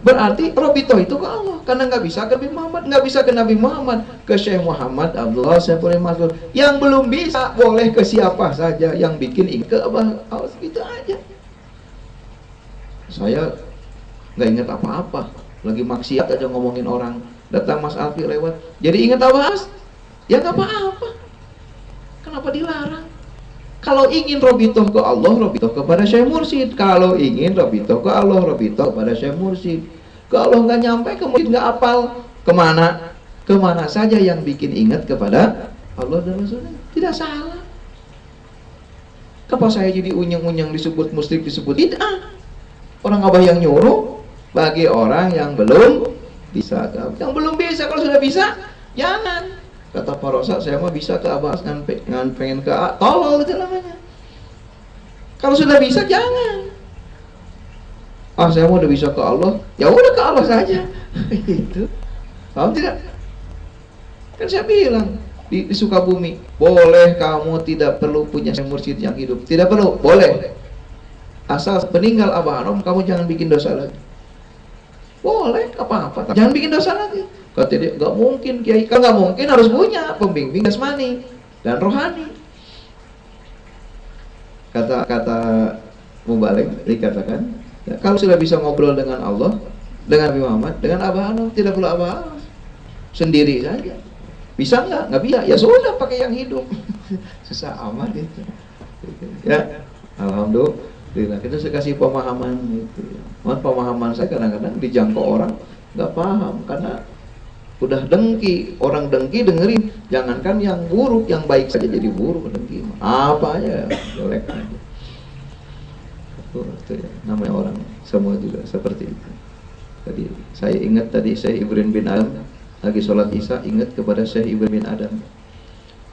Berarti Robitoh itu ke Allah, karena nggak bisa ke Nabi Muhammad, nggak bisa ke Nabi Muhammad, ke Syekh Muhammad Abdullah Syaiful Maslul. Yang belum bisa boleh ke siapa saja yang bikin ingat ke Abah Aos, gitu aja. Saya nggak ingat apa-apa, lagi maksiat aja ngomongin orang. Datang Mas Alfi lewat, jadi ingat Abah Aos. Ya nggak apa-apa. Kenapa dilarang? Kalau ingin Robitoh ke Allah, Robitoh kepada Syekh Mursyid. Kalau ingin Robitoh ke Allah, Robitoh kepada Syekh Mursyid. Kalau nggak nyampe ke Mursyid, nggak apal, kemana? Kemana saja yang bikin ingat kepada Allah dan Rasulnya, tidak salah. Kenapa saya jadi unyeng-unyeng disebut musyrik, disebut bid'ah? Orang Abah yang nyuruh bagi orang yang belum bisa. Yang belum bisa, kalau sudah bisa, jangan. Kata Pak Rosa, saya mah bisa ke Abah dengan pengen ke A, tolol itu namanya. Kalau sudah bisa, jangan. Ah, saya mau udah bisa ke Allah, ya udah ke Allah saja. Itu, paham tidak? Kan saya bilang di Sukabumi, boleh kamu tidak perlu punya mursyid yang hidup, tidak perlu, boleh. Asal peninggal Abah Anom, kamu jangan bikin dosa lagi. Boleh, apa-apa, jangan bikin dosa lagi. Kata dia, nggak mungkin Kiai, kan nggak mungkin, harus punya pembimbing jasmani dan rohani. Kata Mubalik dikatakan, ya, kalau sudah bisa ngobrol dengan Allah, dengan Nabi Muhammad, dengan Abah Anom, tidak perlu Abah Anom, sendiri saja. Bisa nggak? Nggak bisa. Ya sudah, pakai yang hidup. Susah amat itu. Ya, alhamdulillah kita saya kasih pemahaman gitu. Pemahaman saya kadang-kadang dijangkau orang nggak paham karena udah dengki, orang dengki dengerin, jangankan yang buruk, yang baik saja jadi buruk, dengki apa aja jelek aja. Itu ya, namanya orang semua juga seperti itu. Tadi saya ingat tadi Syekh Ibrahim bin Adam lagi sholat isya, ingat kepada Syekh Ibrahim bin Adam.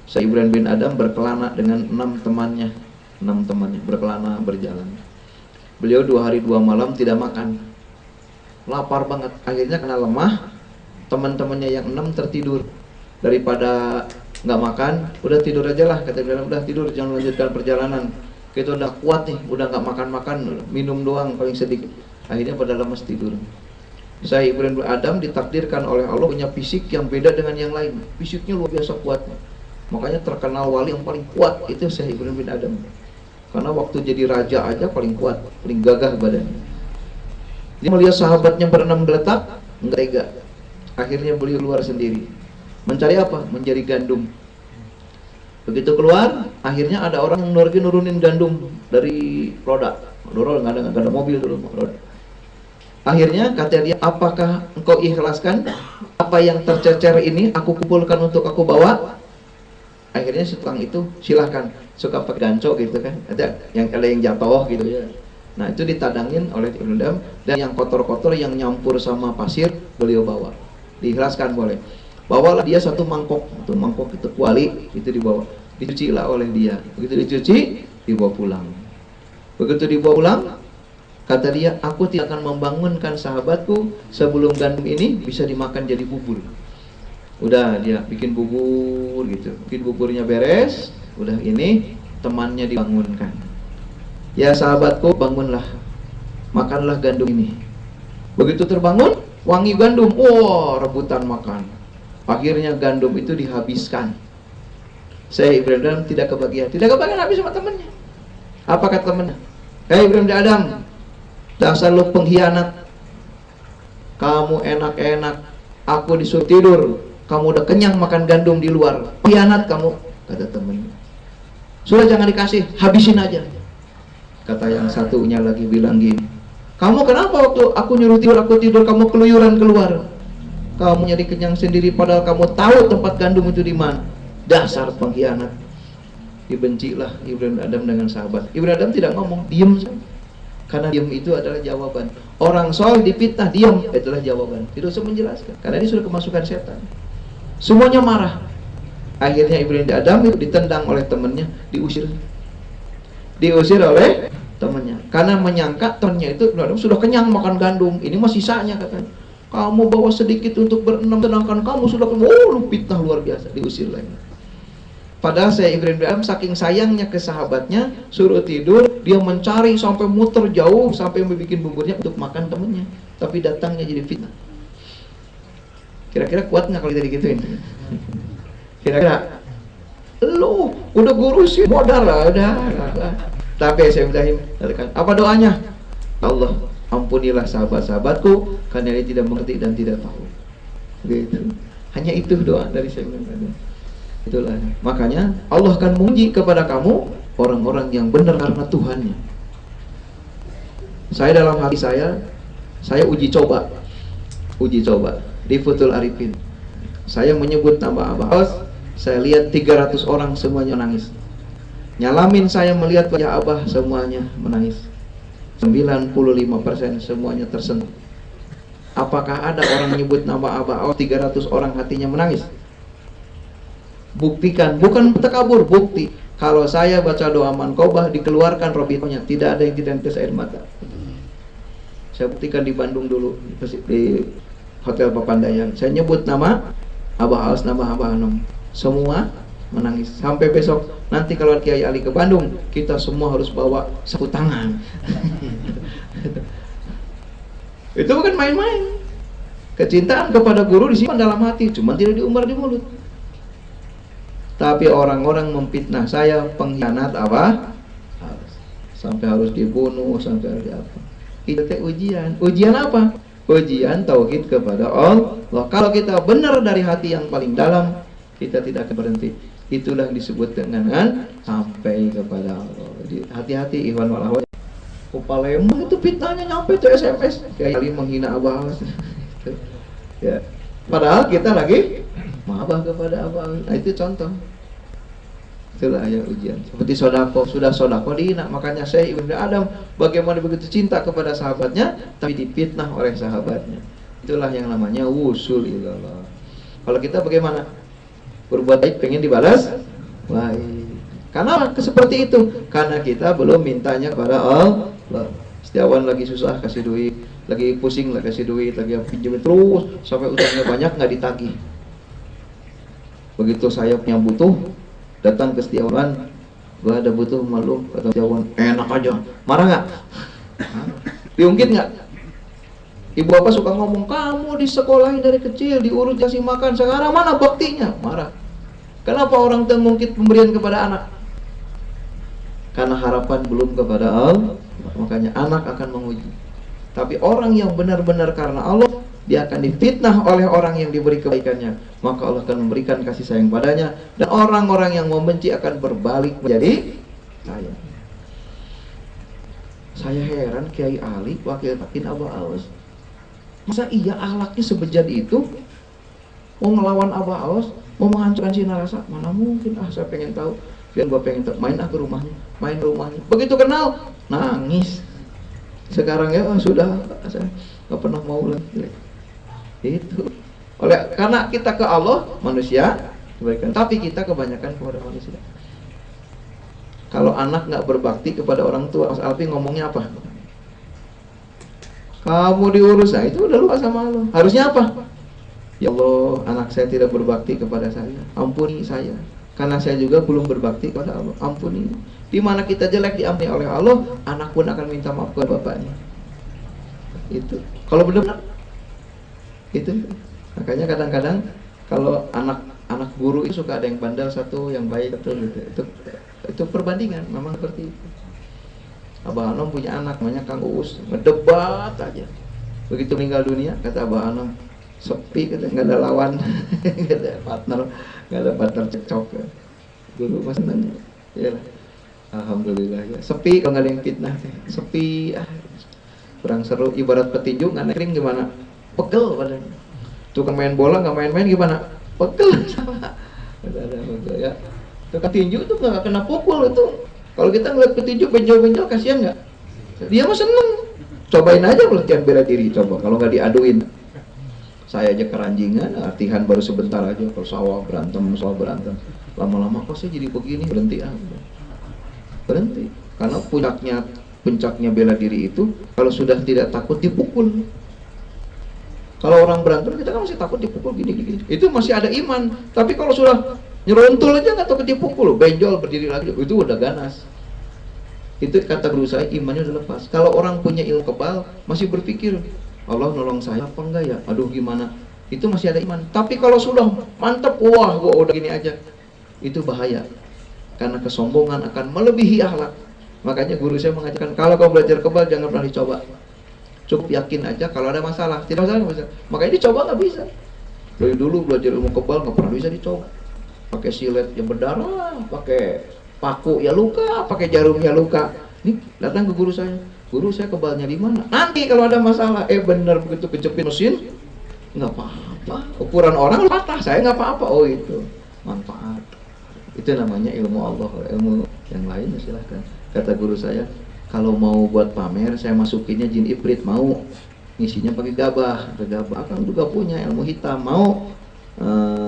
Syekh Ibrahim bin Adam berkelana dengan 6 temannya berkelana berjalan. Beliau 2 hari 2 malam tidak makan, lapar banget, akhirnya kena lemah. Teman-temannya yang 6 tertidur, daripada nggak makan, udah tidur aja lah, kata dia, udah tidur, jangan lanjutkan perjalanan, kita udah kuat nih, udah nggak makan, minum doang paling sedikit. Akhirnya pada lemas tidur. Saya Ibrahim bin Adam ditakdirkan oleh Allah punya fisik yang beda dengan yang lain, fisiknya luar biasa kuatnya, makanya terkenal wali yang paling kuat itu saya Ibrahim bin Adam, karena waktu jadi raja aja paling kuat, paling gagah badannya. Dia melihat sahabatnya berenam geletak, nggak tega. Akhirnya beliau keluar sendiri. Mencari apa? Mencari gandum. Begitu keluar, akhirnya ada orang yang nurunin gandum dari roda. Nggak ada mobil dulu, roda. Akhirnya kata dia, apakah engkau ikhlaskan apa yang tercecer ini aku kumpulkan untuk aku bawa? Akhirnya setelah itu silahkan, suka pakai ganco gitu kan, ada yang jatuh gitu ya. Nah itu ditadangin oleh Ibnu Adam, dan yang kotor-kotor yang nyampur sama pasir beliau bawa. diikhlaskan boleh. Bawalah dia satu mangkok itu kuali, itu dibawa, dicucilah oleh dia. Begitu dicuci, dibawa pulang. Begitu dibawa pulang, kata dia, aku tidak akan membangunkan sahabatku sebelum gandum ini bisa dimakan jadi bubur. Udah dia bikin bubur gitu, bikin buburnya beres, udah ini temannya dibangunkan. Ya sahabatku, bangunlah, makanlah gandum ini. Begitu terbangun, wangi gandum, wah rebutan makan. Akhirnya gandum itu dihabiskan. Saya Ibrahim Adam tidak kebagian habis sama temannya. Apa kata temannya? Hei Ibrahim Adam, dasar lu pengkhianat. Kamu enak-enak, aku disuruh tidur, kamu udah kenyang makan gandum di luar. Pengkhianat kamu, kata temannya. Sudah jangan dikasih, habisin aja. Kata yang satunya lagi bilang gini, kamu kenapa waktu aku nyuruh tidur, aku tidur, kamu keluyuran keluar? Kamu nyari kenyang sendiri padahal kamu tahu tempat gandum itu di mana. Dasar pengkhianat. Dibencilah Ibrahim Adam dengan sahabat. Ibrahim Adam tidak ngomong, diam saja. Karena diam itu adalah jawaban. Orang soleh dipitnah, diam itulah jawaban. Tidak usah menjelaskan, karena ini sudah kemasukan setan. Semuanya marah. Akhirnya Ibrahim Adam itu ditendang oleh temannya, diusir oleh temannya. Karena menyangka temannya itu sudah kenyang makan gandum, ini masih sisanya katanya. Kamu bawa sedikit untuk berenam, sedangkan kamu sudah lu fitnah luar biasa, diusir lagi. Padahal saya Ibrahim Adam saking sayangnya ke sahabatnya, suruh tidur, dia mencari sampai muter jauh sampai membuat buburnya untuk makan temennya. Tapi datangnya jadi fitnah. Kira-kira kuat nggak kalau kita digituin? Kira-kira lu udah guru sih modal lah, udah. Tapi saya Ibrahim katakan, apa doanya? Allah, ampunilah sahabat-sahabatku karena dia tidak mengerti dan tidak tahu. Gitu. Hanya itu doa dari saya Ibrahim. Itulah. Makanya Allah akan menguji kepada kamu orang-orang yang benar karena Tuhannya. Saya dalam hati saya uji coba di Futul Arifin. Saya menyebut nama Abah Aus, saya lihat 300 orang semuanya nangis. Nyalamin saya melihat wajah Abah semuanya menangis. 95% semuanya tersentuh. Apakah ada orang menyebut nama Abah Aus 300 orang hatinya menangis? Buktikan, bukan takabur, bukti. Kalau saya baca doa manqobah dikeluarkan robitonya, tidak ada yang tidak netes air mata. Saya buktikan di Bandung dulu di Hotel Papandayan. Saya nyebut nama Abah Aus, nama Abah Anom, semua menangis. Sampai besok nanti kalau Kiai Ali ke Bandung, kita semua harus bawa sapu tangan. Itu bukan main-main. Kecintaan kepada guru disimpan dalam hati, cuma tidak diumbar di mulut. Tapi orang-orang memfitnah saya pengkhianat apa? Sampai harus dibunuh, sampai harus apa? Itu ujian. Ujian apa? Ujian tauhid kepada Allah. Kalau kita benar dari hati yang paling dalam, kita tidak akan berhenti. Itulah yang disebut dengan sampai kepada Allah. Jadi hati-hati ikhwan wal akhwat. Palembang itu fitnahnya nyampe tuh SMS. Kayak kali menghina Abah. Ya. Padahal kita lagi maafah kepada Abah. Nah, itu contoh. Itulah yang ujian. Seperti sodako, sudah sodako dihina. Makanya saya Ibrahim Adam bagaimana begitu cinta kepada sahabatnya, tapi dipitnah oleh sahabatnya. Itulah yang namanya wusul ilallah. Kalau kita bagaimana? Berbuat baik pengen dibalas baik. Karena seperti itu. Karena kita belum mintanya kepada Allah. Setiawan lagi susah kasih duit, lagi pusing lah kasih duit, lagi pinjam terus sampai utangnya banyak nggak ditagih. Begitu saya punya butuh, datang ke Setiawan, gua ada butuh malu, kata Setiawan, enak aja, marah nggak? Diungkit nggak? Ibu bapak suka ngomong, kamu disekolahin dari kecil, diurut kasih makan, sekarang mana baktinya? Marah. Kenapa orang mengungkit pemberian kepada anak? Karena harapan belum kepada Allah, makanya anak akan menguji. Tapi orang yang benar-benar karena Allah, dia akan difitnah oleh orang yang diberi kebaikannya, maka Allah akan memberikan kasih sayang padanya, dan orang-orang yang membenci akan berbalik menjadi sayang. Saya heran Kiai Ali wakil takin Abah Aus, masa iya akhlaknya sebejat itu, mau ngelawan Abah Aus, mau menghancurkan si Narasa? Mana mungkin. Saya pengen tahu, biar gua pengen tahu. Main ke rumahnya, main rumahnya. Begitu kenal, nangis. Sekarang ya sudah, saya nggak pernah mau lagi. Itu Karena kita ke Allah, manusia kebaikan. Tapi kita kebanyakan kepada manusia. Kalau anak nggak berbakti kepada orang tua, Mas Alfi ngomongnya apa? Kamu diurus, nah itu udah lupa sama Allah. Harusnya apa? Ya Allah, anak saya tidak berbakti kepada saya, ampuni saya. Karena saya juga belum berbakti kepada Allah, ampuni. Di mana kita jelek diampuni oleh Allah, anak pun akan minta maaf kepada bapaknya. Itu. Kalau benar-benar itu. Makanya kadang-kadang kalau anak guru itu suka ada yang bandel satu, yang baik satu gitu. Itu perbandingan, memang seperti itu. Abah Anom punya anak namanya Kang Uus, ngedebat aja. Begitu meninggal dunia, kata Abah Anom, sepi, kata nggak ada lawan, nggak ada partner cekcok. Dulu pas nanya, ya lah, alhamdulillah ya. Sepi kalau nggak ada yang fitnah, sepi, kurang seru. Ibarat petinju nggak kering gimana? Pegel badannya. Tukang main bola nggak main-main gimana? Pegel sama. Ada ya. Tukang tinju itu nggak kena pukul itu. Kalau kita ngeliat petinju benjol-benjol, kasihan nggak? Dia mah seneng. Cobain aja latihan bela diri, coba. Kalau nggak diaduin, saya aja keranjingan, latihan baru sebentar aja. Kalau sawah berantem, lama-lama kok saya jadi begini, berhenti. Berhenti. Karena puncaknya bela diri itu, kalau sudah tidak takut dipukul. Kalau orang berantem, kita kan masih takut dipukul gini-gini. Itu masih ada iman. Tapi kalau sudah nyeruntul aja nggak tahu dipukul, benjol berdiri lagi, itu udah ganas. Itu kata guru saya, imannya udah lepas. Kalau orang punya ilmu kebal, masih berpikir, Allah nolong saya apa enggak ya? Aduh gimana? Itu masih ada iman. Tapi kalau sudah mantep, wah gua udah gini aja, itu bahaya. Karena kesombongan akan melebihi akhlak. Makanya guru saya mengajarkan, kalau kau belajar kebal jangan pernah dicoba. Cukup yakin aja kalau ada masalah. Tidak masalah, nggak bisa. Makanya dicoba nggak bisa. Dari dulu belajar ilmu kebal nggak pernah bisa dicoba. Pakai silet yang berdarah, pakai paku ya luka, pakai jarum ya luka. Nih datang ke guru saya kebalnya di mana? Nanti kalau ada masalah, bener begitu kejepit mesin, nggak apa-apa. Ukuran orang patah, saya nggak apa-apa. Oh itu manfaat. Itu namanya ilmu Allah. Ilmu yang lain silahkan. Kata guru saya, kalau mau buat pamer, saya masukinnya jin ibrit, mau ngisinya pakai gabah. Akang juga punya ilmu hitam, mau.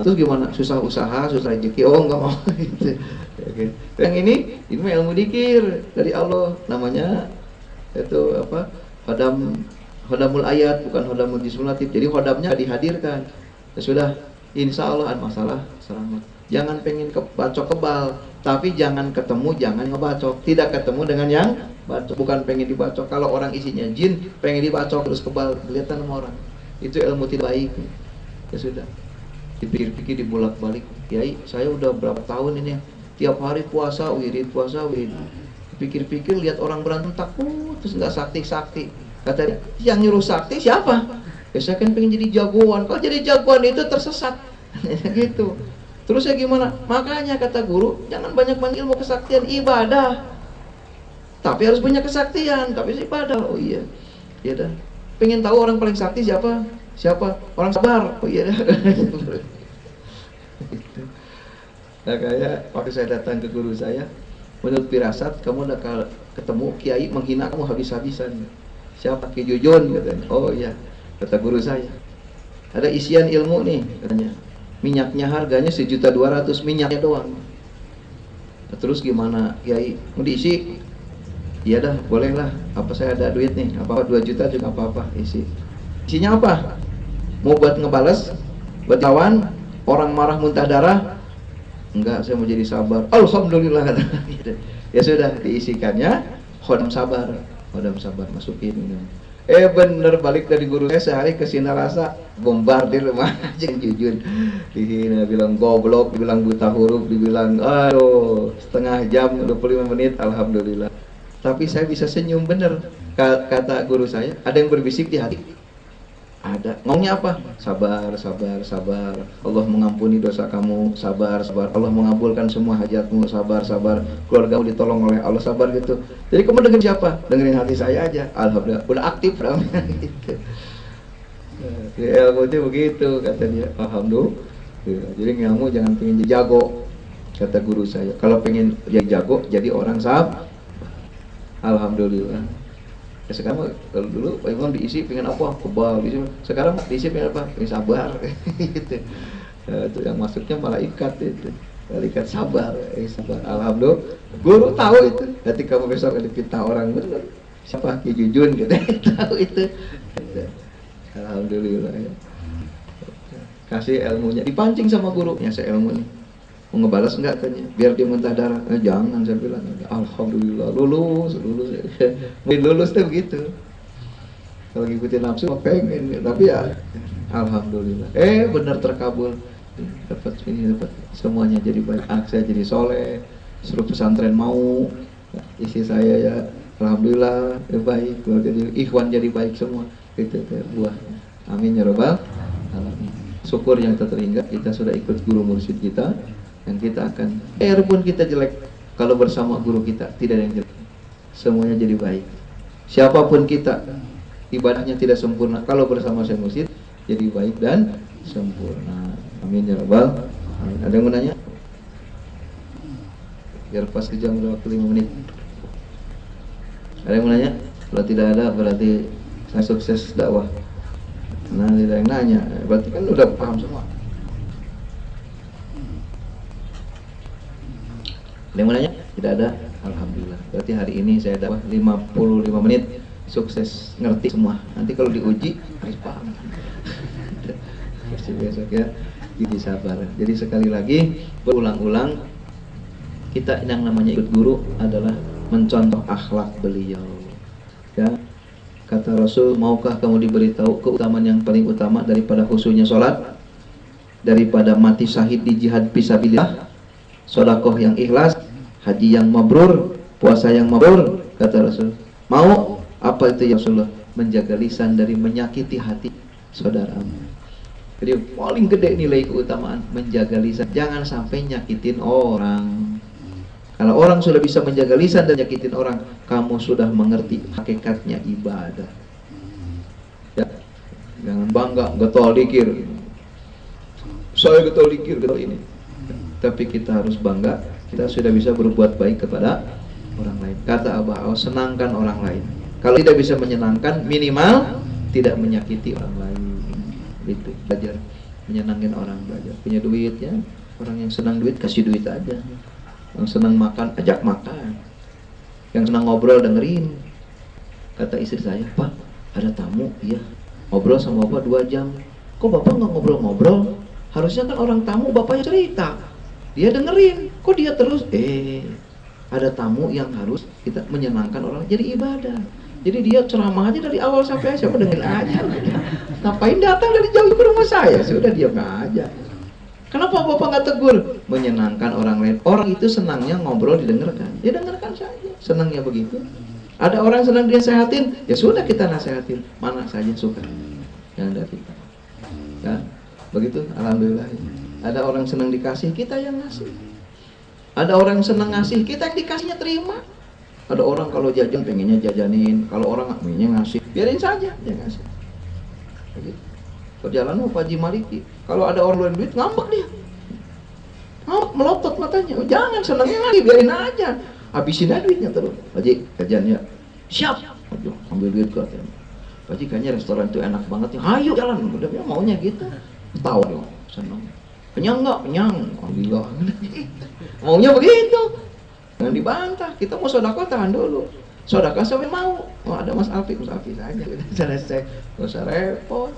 Terus gimana? Susah usaha, susah rezeki. Oh enggak mau gitu. Okay. Yang ini ilmu dikir dari Allah, namanya itu apa? Hodamul ayat, bukan hodamul jismulatif. Jadi hodamnya dihadirkan. Ya sudah, insya Allah ada masalah selamat. Jangan pengen bacok kebal, tapi jangan ketemu, jangan ngebacok. Tidak ketemu dengan yang bacok, bukan pengen dibacok. Kalau orang isinya jin, pengen dibacok terus kebal, kelihatan sama orang. Itu ilmu tidak baik. Ya sudah. Dipikir-pikir, dibolak-balik. Kiai, saya udah berapa tahun ini tiap hari puasa wirid. Pikir-pikir lihat orang berantem takut, terus nggak sakti. Kata dia, yang nyuruh sakti siapa? Ya saya kan pengen jadi jagoan. Kalau jadi jagoan itu tersesat. Gitu. Terus ya gimana? Makanya kata guru, jangan banyak ilmu kesaktian, ibadah. Tapi harus punya kesaktian, tapi ibadah. Oh iya. Ya dah. Pengen tahu orang paling sakti siapa? Orang sabar. Oh iya dah. Nah kayak waktu saya datang ke guru saya, menurut firasat kamu udah ketemu kiai menghina kamu habis-habisan. Siapa? Ki Jujun katanya. Oh iya, kata guru saya. Ada isian ilmu nih katanya. Minyaknya harganya 1.200.000, minyaknya doang. Nah, terus gimana kiai? Mau diisi? Iya dah, boleh lah. Apa saya ada duit nih? Apa 2 juta juga apa-apa isi. Isinya apa? Mau buat ngebales, buat lawan, orang marah muntah darah. Enggak, saya mau jadi sabar. Alhamdulillah kata. Ya sudah diisikannya khodam sabar, masukin. Bener balik dari guru saya sehari ke Sinarasa, bombardir rumah aja Jujun. Dihina, bilang goblok, dibilang buta huruf, dibilang aduh, setengah jam 25 menit, alhamdulillah. Tapi saya bisa senyum bener. Kata guru saya, ada yang berbisik di hati. Ada. Ngomongnya apa? Sabar. Allah mengampuni dosa kamu. Sabar. Allah mengabulkan semua hajatmu. Sabar. Keluargamu ditolong oleh Allah. Sabar gitu. Jadi kamu dengerin siapa? Dengerin hati saya aja. Alhamdulillah. Udah aktif ramai gitu. Ilmu itu begitu kata dia. Alhamdulillah. Jadi kamu jangan pengen jadi jago. Kata guru saya. Kalau pengen jadi jago, jadi orang sabar. Alhamdulillah. Ya, sekarang kalau dulu Pak Imam diisi pengen apa? Kebal. Sekarang diisi pengen apa? Pengen sabar. Gitu. Itu yang masuknya malaikat itu. Malaikat sabar. Sabar. Alhamdulillah. Guru tahu itu. Ketika kamu besok dipinta orang benar. Siapa? Ki Jujun gitu. Tahu itu. Alhamdulillah ya. Kasih ilmunya, dipancing sama gurunya seilmu nih. Mau ngebalas enggak tanya, biar dia muntah darah. Jangan, saya bilang. Alhamdulillah lulus. Mungkin lulus tuh begitu. Kalau ngikutin nafsu pengen, tapi ya alhamdulillah. Benar terkabul. Dapat ini, dapat semuanya jadi baik. Anak saya jadi soleh, suruh pesantren mau. Isi saya ya alhamdulillah baik, keluarga jadi ikhwan jadi baik semua. Itu buahnya. Amin ya rabbal alamin. Syukur yang terhingga kita sudah ikut guru mursyid kita, dan kita akan pun kita jelek, kalau bersama guru kita tidak ada yang jelek, semuanya jadi baik. Siapapun kita ibadahnya tidak sempurna, kalau bersama Syekh Mursyid jadi baik dan sempurna. Amin ya rabbal alamin. Ada yang mau nanya? Biar pas ke jam udah waktu 5 menit. Ada yang mau nanya? Kalau tidak ada berarti saya sukses dakwah. Nah, tidak yang nanya, berarti kan udah paham semua. Ada yang mau nanya? Tidak ada? Alhamdulillah. Berarti hari ini saya dakwah 55 menit, sukses, ngerti semua. Nanti kalau diuji harus paham. Besok ya, jadi sabar. Jadi sekali lagi berulang-ulang, kita yang namanya ikut guru adalah mencontoh akhlak beliau. Ya. Kata Rasul, maukah kamu diberitahu keutamaan yang paling utama daripada khusyuknya sholat, daripada mati syahid di jihad fisabilillah, sedekah yang ikhlas, haji yang mabrur, puasa yang mabrur? Kata Rasul, mau? Apa itu ya Rasulullah? Menjaga lisan dari menyakiti hati saudaramu. Jadi paling gede nilai keutamaan menjaga lisan, jangan sampai nyakitin orang. Kalau orang sudah bisa menjaga lisan dan nyakitin orang, kamu sudah mengerti hakikatnya ibadah. Ya. Jangan bangga, getol dikir. Saya getol dikir, getol ini. Tapi kita harus bangga, kita sudah bisa berbuat baik kepada orang lain. Kata Abah Aos, senangkan orang lain. Kalau tidak bisa menyenangkan, minimal tidak menyakiti orang lain. Itu belajar menyenangkan orang, belajar. Punya duit ya, orang yang senang duit kasih duit aja. Yang senang makan, ajak makan. Yang senang ngobrol, dengerin. Kata istri saya, Pak, ada tamu, iya. Ngobrol sama Bapak 2 jam. Kok Bapak nggak ngobrol-ngobrol? Harusnya kan orang tamu Bapaknya cerita, dia dengerin. Kok dia terus, ada tamu yang harus kita menyenangkan orang, jadi ibadah. Jadi dia ceramah aja dari awal sampai akhir, dengerin aja. Ngapain datang dari jauh ke rumah saya? Sudah diam aja. Kenapa Bapak nggak tegur? Menyenangkan orang lain. Orang itu senangnya ngobrol didengarkan. Ya dengarkan saja. Senangnya begitu. Ada orang senang dia sehatin, ya sudah kita nasihatin. Mana saja suka. Yang dari kita. Ya, begitu. Alhamdulillah. Ada orang senang dikasih, kita yang ngasih. Ada orang yang senang ngasih, kita yang dikasihnya terima. Ada orang kalau jajan pengennya jajanin, kalau orang pengennya ngasih, biarin saja dia ngasih. Begitu. Perjalanan Pak Haji Maliki, kalau ada orang luar duit ngambek dia, melotot matanya. Jangan, senangnya lagi, biarin aja, habisin aja duitnya terus. Pak Haji, kajiannya siap, aduh, ambil duit ke Pak Haji, kayaknya restoran itu enak banget ya, ayo jalan. Udah maunya gitu, tahu dong, senang. Kenyang nggak? Kenyang, alhamdulillah. Maunya begitu, jangan dibantah. Kita mau sedekah, tahan dulu. Sedekah sampai mau. Ada Mas Alfi saja. Selesai, nggak usah repot.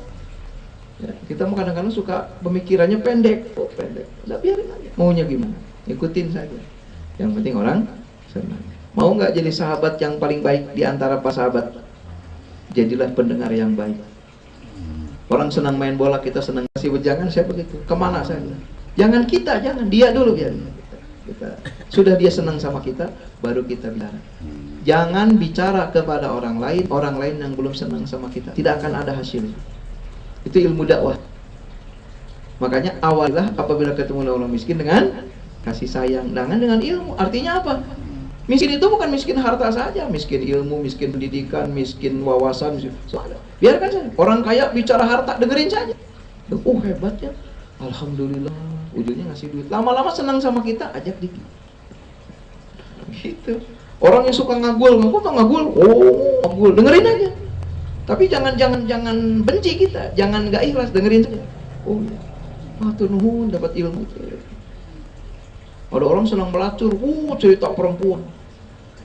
Ya, kita mau kadang-kadang suka pemikirannya pendek, pendek. Udah biarin aja. Maunya gimana? Ikutin saja. Yang penting orang senang. Mau nggak jadi sahabat yang paling baik di antara para sahabat? Jadilah pendengar yang baik. Orang senang main bola, kita senang kasih wejangan, saya begitu. Kemana saja? Jangan kita, jangan dia dulu biar. Kita sudah dia senang sama kita, baru kita bicara. Jangan bicara kepada orang lain yang belum senang sama kita. Tidak akan ada hasilnya. Itu ilmu dakwah. Makanya awalilah apabila ketemu orang miskin dengan kasih sayang, dengan ilmu. Artinya apa? Miskin itu bukan miskin harta saja, miskin ilmu, miskin pendidikan, miskin wawasan, soalnya. Biarkan saja. Orang kaya bicara harta, dengerin saja. Hebat ya. Alhamdulillah. Ujungnya ngasih duit. Lama-lama senang sama kita, ajak dikit. Gitu. Orang yang suka ngagul, ngagul, oh ngagul, dengerin aja. Tapi jangan benci kita, jangan nggak ikhlas, dengerin saja. Oh ya, matur nuhun dapat ilmu. Ada orang senang melacur, cerita perempuan.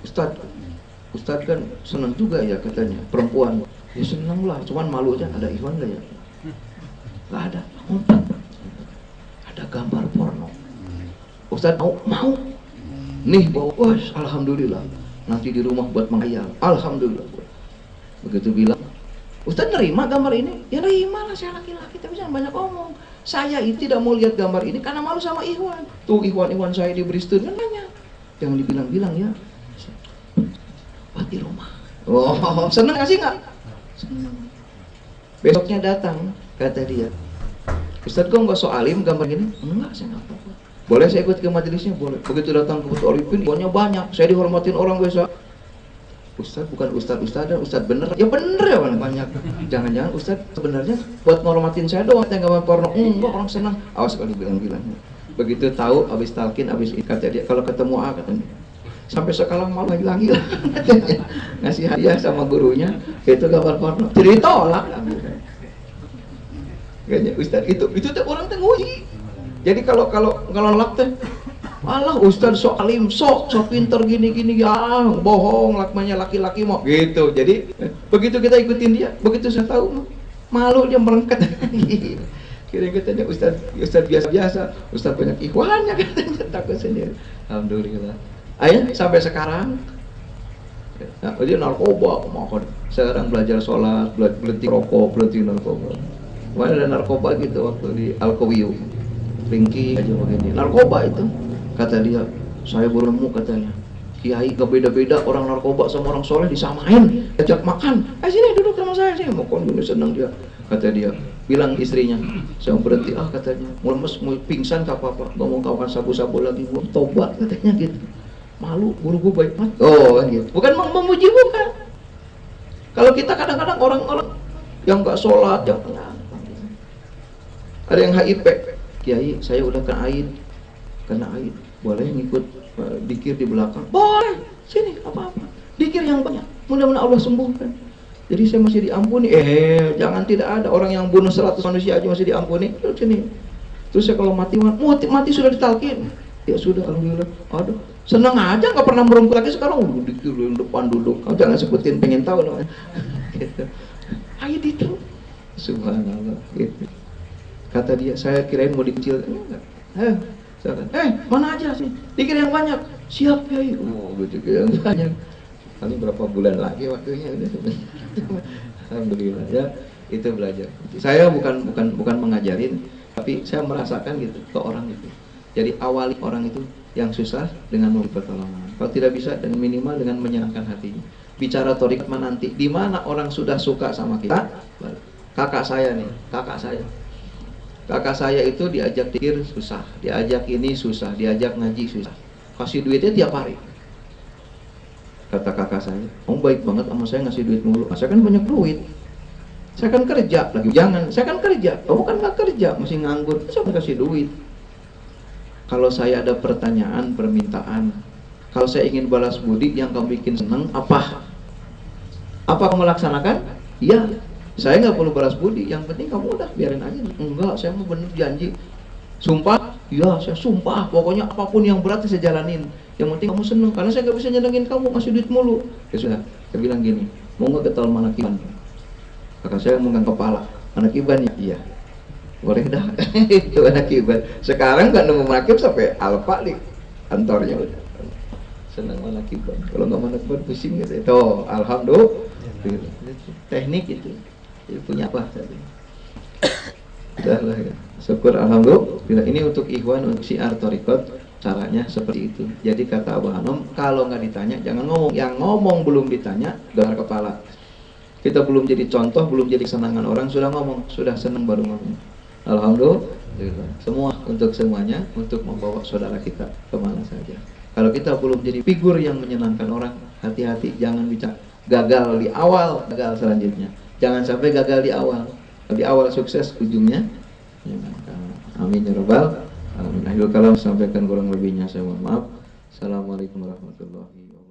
Ustadz kan senang juga ya katanya perempuan. Ya senang lah, cuman malu aja. Ada ikhwan nggak ya? Nggak ada. Ada gambar porno. Ustadz mau. Nih bawa, alhamdulillah. Nanti di rumah buat menghayal. Alhamdulillah. Begitu bilang, Ustadz nerima gambar ini? Ya nerima lah, saya laki-laki, tapi jangan banyak omong. Saya itu tidak mau lihat gambar ini karena malu sama ikhwan. Tuh ikhwan saya di Bristol kan banyak. Jangan dibilang-bilang ya. Buat di rumah. Oh, seneng gak sih nggak? Seneng. Besoknya datang, kata dia, Ustadz kok nggak so alim gambar gini? Enggak, saya nggak apa-apa. Boleh saya ikut ke majelisnya? Boleh. Begitu datang ke Bukit Arifin, ikhwannya banyak. Saya dihormatin orang biasa. Ustadz bukan Ustadz bener. Ya bener ya banyak. Jangan-jangan Ustadz sebenarnya buat ngormatin saya doang yang gambar porno. Enggak, orang senang. Awas kalau dibilang-bilang. Begitu tahu, abis talkin, abis ikat dia, kalau ketemu katanya, sampai sekarang malu lagi katanya. Ngasih hadiah sama gurunya, itu gambar porno. Jadi ditolak. Kayaknya Ustadz itu tuh orang teh nguji. Jadi kalau lak teh, alah Ustadz sok alim, sok pinter gini ya, bohong, lakmanya laki-laki mau gitu. Jadi begitu kita ikutin dia, begitu saya tahu malu dia merengket. Kira katanya Ustadz biasa, Ustadz banyak ikhwannya katanya, takut sendiri. Alhamdulillah. Ayah sampai sekarang, nah, dia narkoba, sekarang belajar sholat, berhenti rokok, berhenti narkoba. Mana ada narkoba gitu waktu di Alkowiu, Ringki aja begini. Narkoba itu, kata dia, saya baru nemu katanya. Kiai gak beda-beda orang narkoba sama orang soleh disamain, ajak makan. Sini duduk sama saya sih, mau kondunya senang dia. Kata dia, bilang istrinya, saya berhenti katanya, mau lemes, mau pingsan gak apa-apa, gak mau kawan sabu-sabu lagi, mau tobat katanya gitu. Malu, guru gue baik banget. Oh gitu. Bukan memuji, bukan. Kalau kita kadang-kadang orang-orang yang gak sholat, yang ada yang HIV, Kiai saya udah kena aid, boleh ngikut dikir di belakang? Boleh, sini apa-apa, dikir yang banyak, mudah-mudahan Allah sembuhkan. Jadi saya masih diampuni. Jangan, tidak ada orang yang bunuh 100 manusia aja masih diampuni. Sini. Terus saya kalau mati sudah ditalkin. Ya sudah, alhamdulillah. Aduh, senang aja, nggak pernah merungkut lagi. Sekarang dikir yang depan duduk. Jangan sebutin, pengen tahu namanya. Gitu. Aid itu, subhanallah. Gitu. Kata dia, saya kirain mau dikecil. Enggak. Mana aja sih? Dikir yang banyak. Siap ya. Dikir yang banyak. Kali berapa bulan lagi waktunya. Alhamdulillah ya, itu belajar. Saya bukan mengajarin, tapi saya merasakan gitu ke orang itu. Jadi awali orang itu yang susah dengan memberi pertolongan. Kalau tidak bisa, dan minimal dengan menyenangkan hatinya. Bicara thariqat nanti, di mana orang sudah suka sama kita. Kakak saya itu diajak zikir susah, diajak ini susah, diajak ngaji susah. Kasih duitnya tiap hari. Kata kakak saya, baik banget sama saya, ngasih duit mulu. Saya kan banyak duit, saya kan kerja lagi. Jangan, saya kan kerja. Kamu kan nggak kerja, masih nganggur. Saya kasih duit. Kalau saya ada pertanyaan, permintaan, kalau saya ingin balas budi, yang kamu bikin senang apa? Apa kamu laksanakan? Iya. Saya nggak perlu balas budi, yang penting kamu udah biarin aja. Enggak, saya mau bener janji. Sumpah? Iya, saya sumpah. Pokoknya apapun yang berat saya jalanin. Yang penting kamu seneng, karena saya nggak bisa nyenengin kamu, ngasih duit mulu. Ya sudah, saya bilang gini, mau nggak ke tahun manakiban? Kakak saya mau ngang kepala, manakiban ya? Iya. Boleh dah, itu manakiban. Sekarang nggak nemu manakib sampai alfa di kantornya udah. Senang manakiban. Kalau nggak manakiban pusing gitu. Tuh, alhamdulillah. Teknik itu. Jadi punya apa tadi? Udahlah ya. Syukur alhamdulillah. Ini untuk ikhwan, untuk syiar thariqat, caranya seperti itu. Jadi kata Abu Hanum, kalau nggak ditanya jangan ngomong. Yang ngomong belum ditanya, dengar kepala. Kita belum jadi contoh, belum jadi kesenangan orang, sudah ngomong, sudah senang baru ngomong. Alhamdulillah. Semua untuk semuanya, untuk membawa saudara kita kemana saja. Kalau kita belum jadi figur yang menyenangkan orang, hati-hati, jangan bicara gagal di awal, gagal selanjutnya. Jangan sampai gagal di awal. Di awal sukses, ujungnya amin ya rabbal alamin. Akhirul kalam, sampaikan kurang lebihnya saya mohon maaf. Assalamualaikum warahmatullahi wabarakatuh.